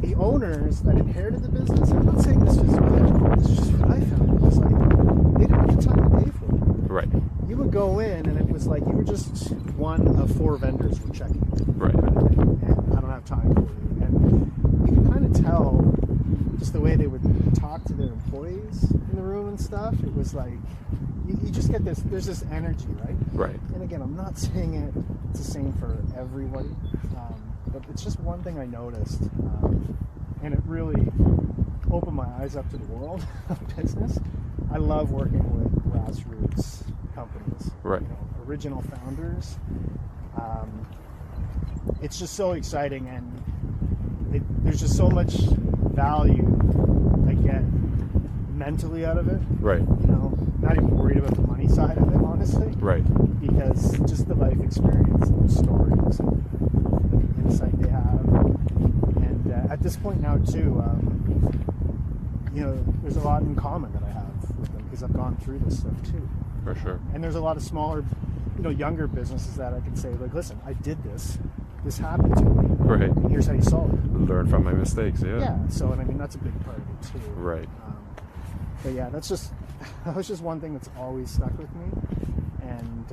The owners that inherited the business, I'm not saying this was good, this is just what I found. It was like, they didn't have the time to pay for it. Right. You would go in, and it was like you were just one of 4 vendors were checking. Right. And I don't have time for you. And you can kind of tell just the way they would talk to their employees in the room and stuff. It was like, you just get this, there's this energy, right? Right. And again, I'm not saying it's the same for everybody, but it's just one thing I noticed, and it really opened my eyes up to the world of business. I love working with grassroots companies. Right. You know, original founders. it's just so exciting, and there's just so much value I get mentally out of it.
Right.
You know, not even worried about the money side of it, honestly.
Right.
Because just the life experience and the stories and the insight they have. And at this point now, too, you know, there's a lot in common that I have with them because I've gone through this stuff, too.
For sure.
And there's a lot of smaller, you know, younger businesses that I can say, like, listen, I did this. This happened to me.
Right.
And here's how you solve it.
Learn from my mistakes, yeah.
Yeah, so, and I mean, that's a big part of it, too.
Right.
But yeah, that was just one thing that's always stuck with me. And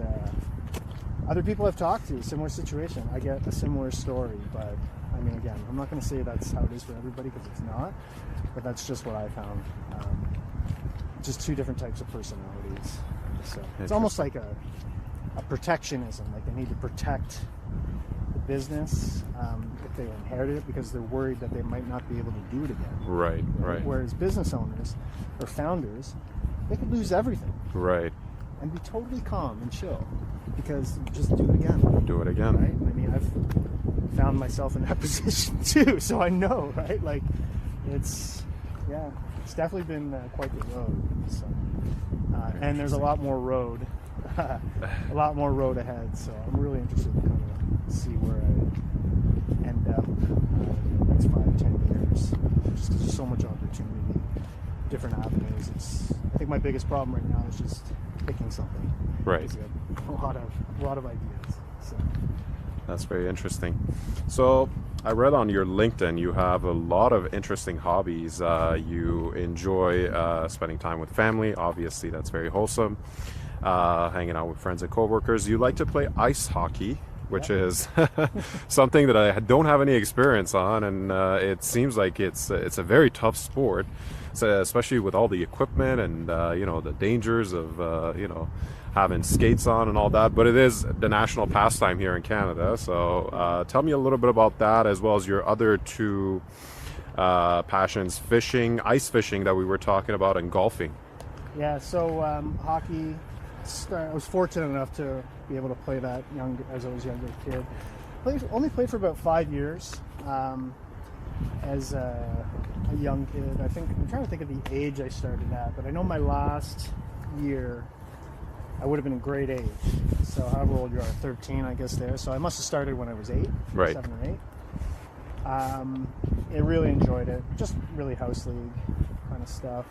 other people I've talked to, similar situation, I get a similar story. But I mean, again, I'm not going to say that's how it is for everybody because it's not. But that's just what I found. Just two different types of personalities. So it's almost like a protectionism. Like they need to protect the business if they inherited it because they're worried that they might not be able to do it again.
Right.
Whereas business owners or founders, they could lose everything.
Right.
And be totally calm and chill because just do it again.
Do it again.
Right? I mean, I've found myself in that position too, so I know, right? Like, it's definitely been quite the road. So, and there's a lot more road, ahead. So I'm really interested to kind of see where I end up in the next 5-10 years. Just because there's so much opportunity, different avenues. I think my biggest problem right now is just picking something.
Right.
A lot of ideas. So.
That's very interesting. So I read on your LinkedIn you have a lot of interesting hobbies. You enjoy spending time with family. Obviously, that's very wholesome. Hanging out with friends and coworkers. You like to play ice hockey, which is something that I don't have any experience on, and it seems like it's a very tough sport. So especially with all the equipment and you know, the dangers of you know, having skates on and all that, but it is the national pastime here in Canada. So tell me a little bit about that, as well as your other two passions: fishing, ice fishing that we were talking about, and golfing.
Yeah, so hockey, I was fortunate enough to be able to play that as I was a younger kid. Only played for about 5 years. As a young kid, I'm trying to think of the age I started at, but I know my last year I would have been in grade 8. So however old you are, 13, I guess there. So I must have started when I was 8,
right.
7 or 8. I really enjoyed it. Just really house league kind of stuff.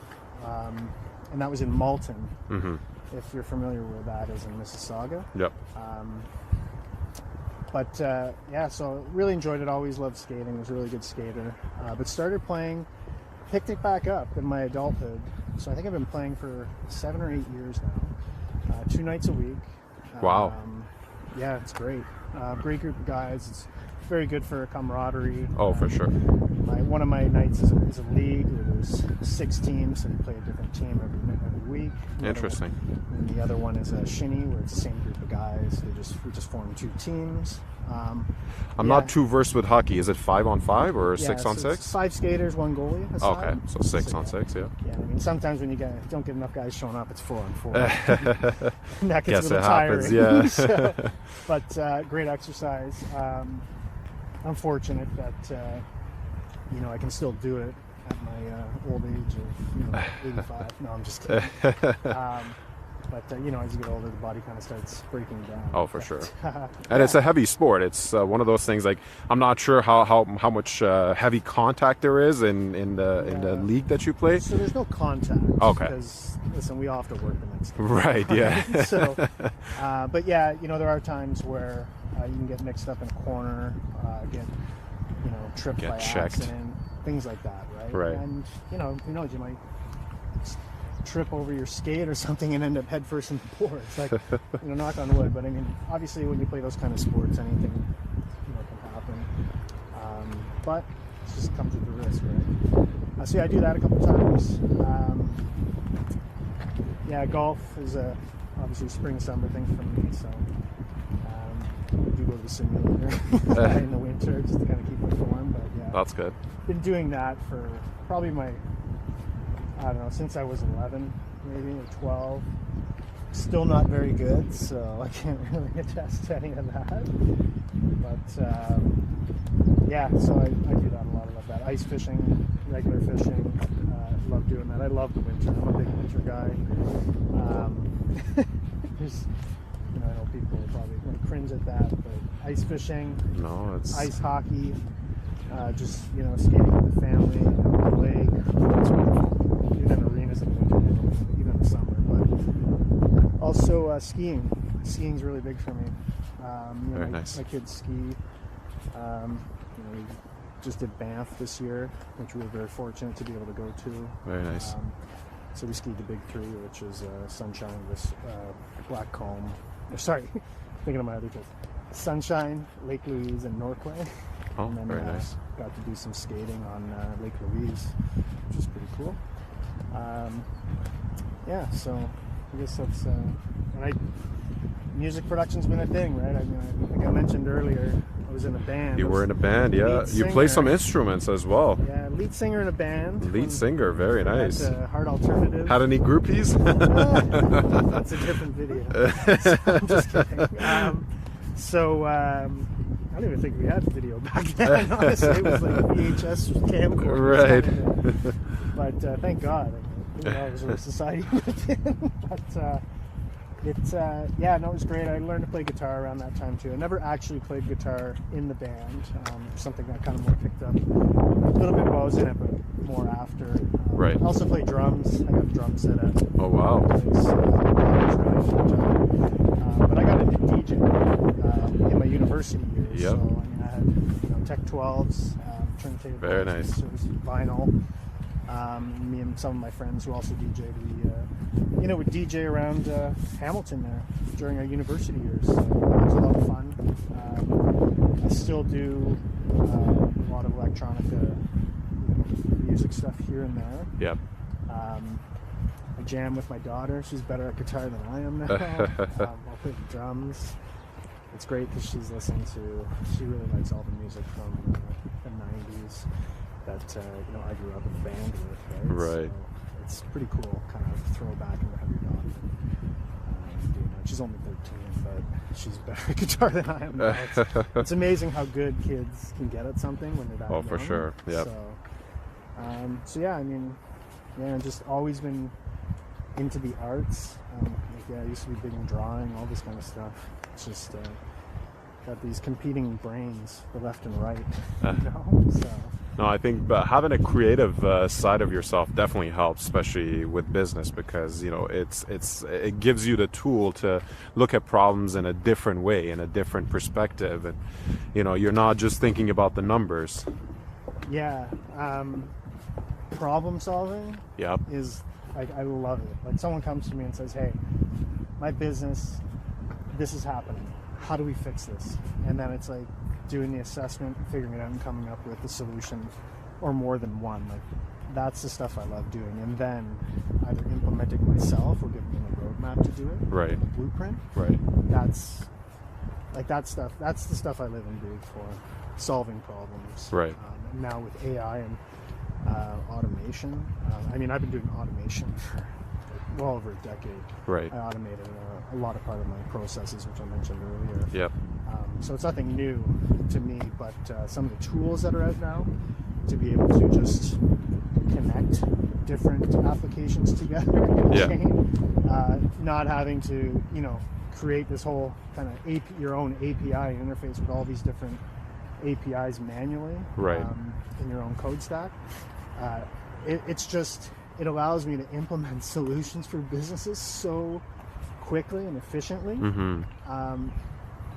And that was in Malton.
Mm-hmm.
If you're familiar with that, is in Mississauga.
Yep.
But yeah, so really enjoyed it. Always loved skating. Was a really good skater. But started playing, picked it back up in my adulthood. So I think I've been playing for 7 or 8 years now. 2 nights a week.
Wow.
Yeah, it's great. Great group of guys. It's very good for camaraderie.
Oh, for sure.
One of my nights is a league where there's 6 teams and we play a different team every week.
Interesting.
And the other one is a shinny where it's the same group of guys. We just form 2 teams.
I'm not too versed with hockey. Is it 5-on-5 or 6-on-6?
It's 5 skaters, 1 goalie.
Okay, so 6-on-6, yeah.
Yeah, I mean, sometimes when you don't get enough guys showing up, it's 4-on-4. And that gets a little tiring.
Yeah.
So, but great exercise. I'm fortunate that you know, I can still do it at my old age of 85. No, I'm just kidding. But you know, as you get older, the body kind of starts breaking down.
Oh, for sure. And it's a heavy sport. It's one of those things. Like, I'm not sure how much heavy contact there is in the league that you play.
So there's no contact.
Okay.
Because listen, we all have to work the next day.
Right. Yeah.
So, but yeah, you know, there are times where you can get mixed up in a corner, get tripped by accident, things like that, right?
Right.
And you know, who knows, you might trip over your skate or something and end up head first in the boards. Like, knock on wood. But I mean, obviously, when you play those kind of sports, anything can happen. But it just comes with the risk, right? So yeah, I do that a couple times. Yeah, golf is obviously spring summer thing for me. So I do go to the simulator in the winter just to kind of keep it warm. But yeah,
that's good.
Been doing that for probably I don't know, since I was 11, maybe, or 12. Still not very good, so I can't really attest to any of that. But yeah, so I do that a lot. I love that. Ice fishing, regular fishing. Love doing that. I love the winter. I'm a big winter guy. There's, I know people probably going to cringe at that, but ice fishing,
no, it's
ice hockey, just skating with the family on the lake. It's wonderful. Even in arenas in the winter, even in the summer. But also skiing. Skiing's really big for me.
Very nice.
My kids ski. We just did Banff this year, which we were very fortunate to be able to go to.
Very nice.
So we skied the Big Three, which is Sunshine, Blackcomb. Sorry, thinking of my other kids. Sunshine, Lake Louise, and Norquay.
Oh,
and then,
very nice.
Got to do some skating on Lake Louise, which is pretty cool. Yeah, so I guess that's. Music production's been a thing, right? I think I mentioned earlier, I was in a band.
You were in a band, yeah. You play some instruments as well.
Yeah, lead singer in a band.
Lead singer, very nice.
Hard Alternative.
Had any groupies?
That's a different video. So, I'm just kidding. I don't even think we had video back then. Honestly, it was like a VHS camcorder. Right? But thank God. That was where society lived in. But it was great. I learned to play guitar around that time too. I never actually played guitar in the band. Something I kind of more picked up a little bit while I was in it, but more after.
Right.
I also play drums. I got a drum set at.
Oh wow.
But I got into DJing in my university years.
Yep.
So I had Tech 12s, turntable,
very nice.
Vinyl. Me and some of my friends who also DJ'd, we would DJ around Hamilton there during our university years. So it was a lot of fun. I still do a lot of electronica music stuff here and there.
Yep.
I jam with my daughter. She's better at guitar than I am now. I'll play the drums. It's great because she really likes all the music from the 90s. That I grew up in the band with, right?
Right.
So it's pretty cool, kind of throwback and have your daughter. She's only 13, but she's better at guitar than I am now. It's amazing how good kids can get at something when they're that young.
Oh, for sure. Yeah.
So yeah, just always been into the arts. I used to be big in drawing, all this kind of stuff. It's just got these competing brains, the left and right. So.
No, I think having a creative side of yourself definitely helps, especially with business, because it gives you the tool to look at problems in a different way, in a different perspective, and you're not just thinking about the numbers.
Yeah, problem solving.
Yep.
Is I love it. Like someone comes to me and says, "Hey, my business, this is happening. How do we fix this?" And then it's like doing the assessment, figuring it out, and coming up with a solution, or more than one. Like that's the stuff I love doing, and then either implementing myself or giving them a roadmap to do it.
Right.
A blueprint.
Right.
That's that stuff. That's the stuff I live and breathe for, solving problems.
Right.
Now with AI and automation, I've been doing automation for well over a decade.
Right.
I automated a lot of part of my processes, which I mentioned earlier.
Yep.
So it's nothing new to me, but some of the tools that are out now to be able to just connect different applications together in a chain, not having to, create this whole kind of your own API interface with all these different APIs manually,
right,
in your own code stack. It allows me to implement solutions for businesses so quickly and efficiently.
Mm-hmm.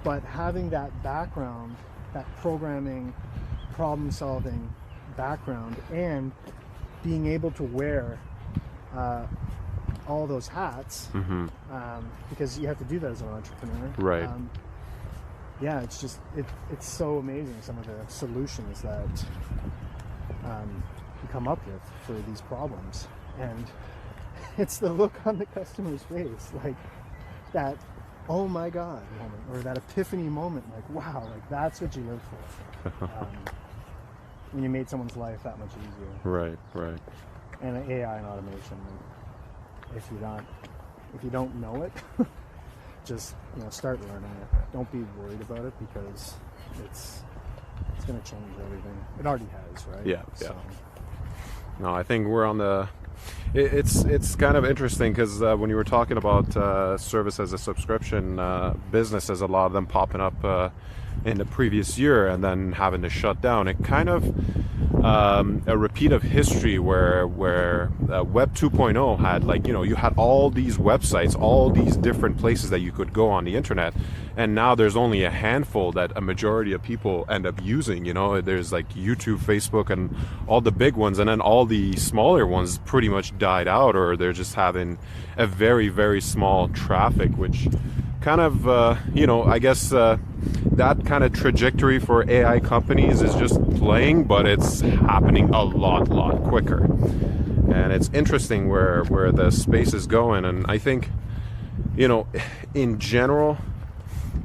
But having that background, that programming, problem solving background, and being able to wear all those hats,
mm-hmm.
Because you have to do that as an entrepreneur.
Right.
It's just it's so amazing, some of the solutions that you come up with for these problems, and it's the look on the customer's face, like that oh my god moment, or that epiphany moment, like wow, like that's what you live for, when you made someone's life that much easier.
Right.
And AI and automation, if you're not if you don't know it, just start learning it. Don't be worried about it because it's going to change everything. It already has, right?
Yeah. No, I think we're on the. It's kind of interesting because when you were talking about service as a subscription businesses, a lot of them popping up in the previous year and then having to shut down. It kind of a repeat of history where Web 2.0 had, like, you had all these websites, all these different places that you could go on the internet, and now there's only a handful that a majority of people end up using. There's like YouTube, Facebook, and all the big ones, and then all the smaller ones pretty much died out, or they're just having a very, very small traffic, which kind of I guess that kind of trajectory for AI companies is just playing, but it's happening a lot quicker. And it's interesting where the space is going. And I think, in general,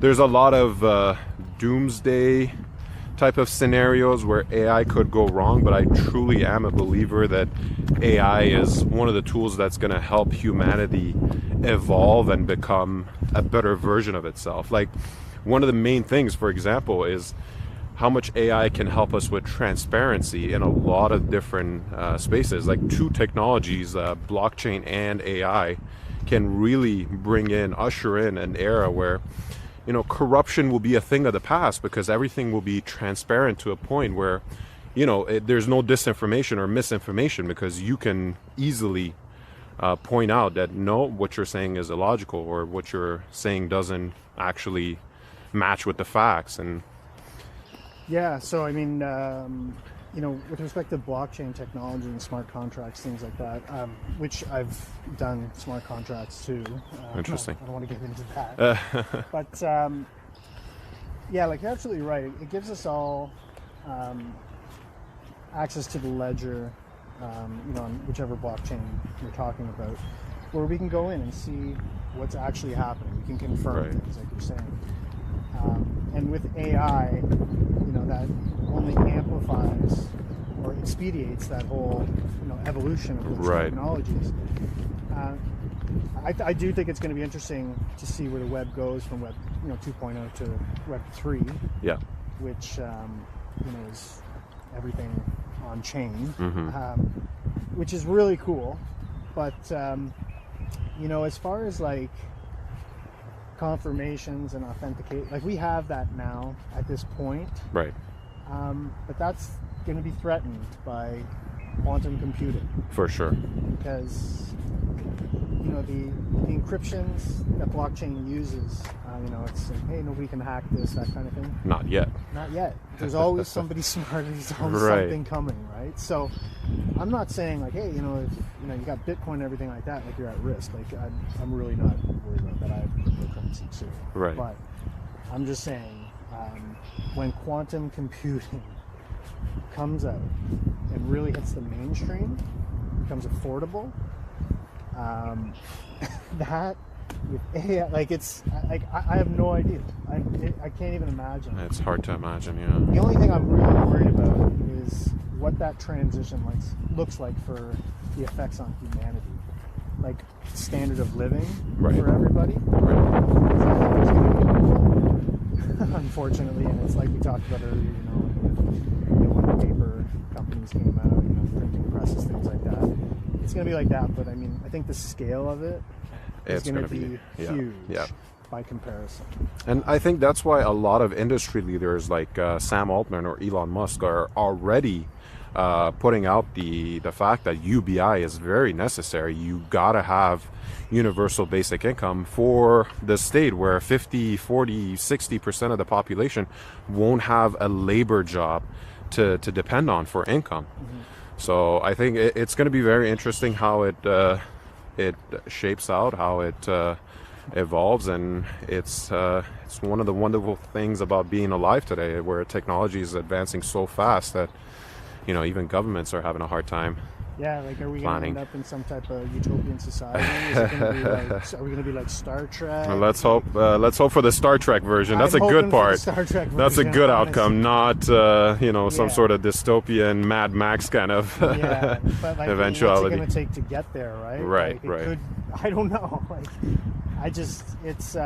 there's a lot of doomsday type of scenarios where AI could go wrong, but I truly am a believer that AI is one of the tools that's going to help humanity evolve and become a better version of itself. Like, one of the main things, for example, is how much AI can help us with transparency in a lot of different spaces. Like, two technologies, blockchain and AI, can really usher in an era where corruption will be a thing of the past, because everything will be transparent to a point where there's no disinformation or misinformation, because you can easily point out that no, what you're saying is illogical, or what you're saying doesn't actually match with the facts. And
yeah, so I mean, with respect to blockchain technology and smart contracts, things like that, which I've done smart contracts too.
Interesting.
I don't want to get into that. But yeah, like, you're absolutely right. It gives us all access to the ledger, on whichever blockchain you're talking about, where we can go in and see what's actually happening. We can confirm things, like you're saying. And with AI, that only amplifies or expedites that whole, evolution of those technologies. I do think it's going to be interesting to see where the web goes from Web 2.0 to Web 3.
Yeah.
Which is everything on chain, which is really cool. But as far as like confirmations and authenticate, like, we have that now at this point,
right?
But that's going to be threatened by quantum computing,
for sure,
because the encryptions that blockchain uses, it's like, hey, nobody can hack this, that kind of thing.
Not yet.
There's always somebody smarter. There's always something coming, right? So I'm not saying like, hey, if you got Bitcoin and everything like that, like, you're at risk. Like, I'm really not worried about that. I have cryptocurrency too.
Right.
But I'm just saying, when quantum computing comes out and really hits the mainstream, becomes affordable, that with AI, like, it's like, I have no idea. I can't even imagine.
It's hard to imagine. Yeah.
The only thing I'm really worried about is what that transition looks like for the effects on humanity, like standard of living for everybody. Unfortunately, and it's like we talked about earlier, when the paper companies came out, printing presses, things like that. It's going to be like that, but I mean, I think the scale of it is going to be huge by comparison.
And I think that's why a lot of industry leaders like Sam Altman or Elon Musk are already putting out the fact that UBI is very necessary. You gotta have universal basic income for the state where 50, 40, 60% of the population won't have a labor job to depend on for income. So I think it's going to be very interesting how it shapes out, how it evolves, and it's one of the wonderful things about being alive today, where technology is advancing so fast that even governments are having a hard time
Yeah, like, are we going to
planning.
end up in some type of utopian society? Is it going to be like, are we going to be like Star Trek?
Well, let's hope for the Star Trek version. That's
I'm
a good
hoping for the
part.
Star Trek
That's a
version,
good
honestly.
outcome, not some
Yeah.
sort of dystopian Mad Max kind of
Yeah, but like,
eventuality.
what's it going to take to get there, right?
Right,
Like,
right.
I don't know. Like, it's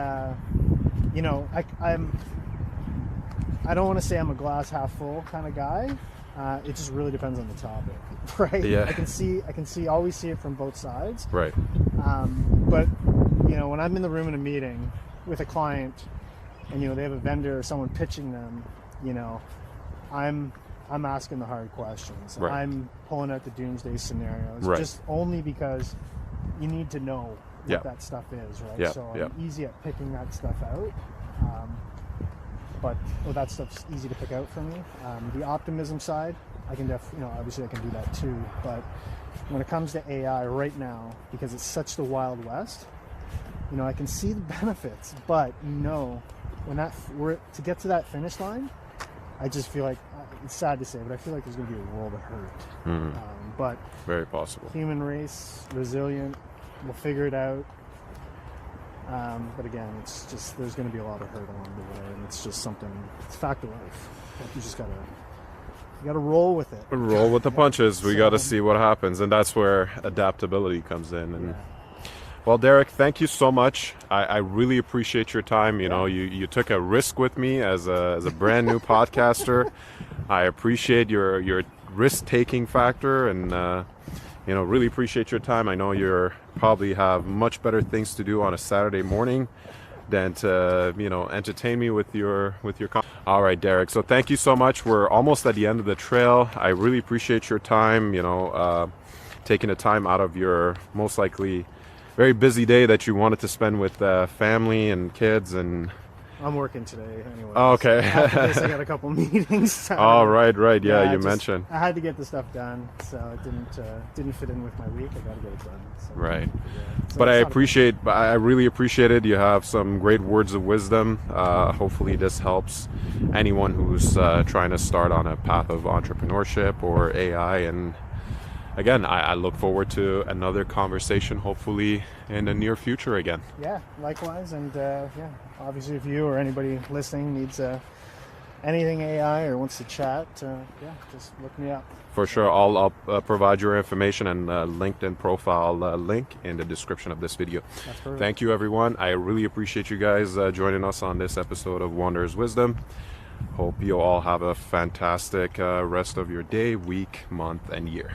I don't want to say I'm a glass half full kind of guy. It just really depends on the topic, right?
Yeah.
I can always see it from both sides.
Right.
But when I'm in the room in a meeting with a client, and they have a vendor or someone pitching them, I'm asking the hard questions.
Right.
I'm pulling out the doomsday scenarios,
Right.
just only because you need to know what that stuff is, right?
Yeah.
So I'm easy at picking that stuff out. But that stuff's easy to pick out for me. The optimism side, I can obviously I can do that too. But when it comes to AI right now, because it's such the Wild West, I can see the benefits. But when we're to get to that finish line, I just feel like it's sad to say, but I feel like there's going to be a world of hurt. But
very possible.
Human race, resilient, we'll figure it out. But again, it's just there's going to be a lot of hurt along the way, and it's just something. It's a fact of life. Like, you just gotta roll with it.
Roll with the punches. We got to see what happens, and that's where adaptability comes in. And well, Derek, thank you so much. I really appreciate your time. You took a risk with me as a brand new podcaster. I appreciate your risk-taking factor, and really appreciate your time. I know you're probably have much better things to do on a Saturday morning than to entertain me with your all right, Derek, so thank you so much. We're almost at the end of the trail. I really appreciate your time, taking the time out of your most likely very busy day that you wanted to spend with family and kids. And
I'm working today anyway.
Oh, okay.
After this, I got a couple meetings.
Oh, right. Yeah, you mentioned.
I had to get the stuff done, so it didn't fit in with my week. I got to get it done. So,
right.
So
but I really appreciate it. You have some great words of wisdom. Hopefully this helps anyone who's trying to start on a path of entrepreneurship or AI. And again, I look forward to another conversation, hopefully in the near future again.
Yeah, likewise. And obviously if you or anybody listening needs anything AI or wants to chat, just look me up.
For sure. I'll provide your information and LinkedIn profile link in the description of this video.
That's perfect.
Thank you, everyone. I really appreciate you guys joining us on this episode of Wonders Wisdom. Hope you all have a fantastic rest of your day, week, month, and year.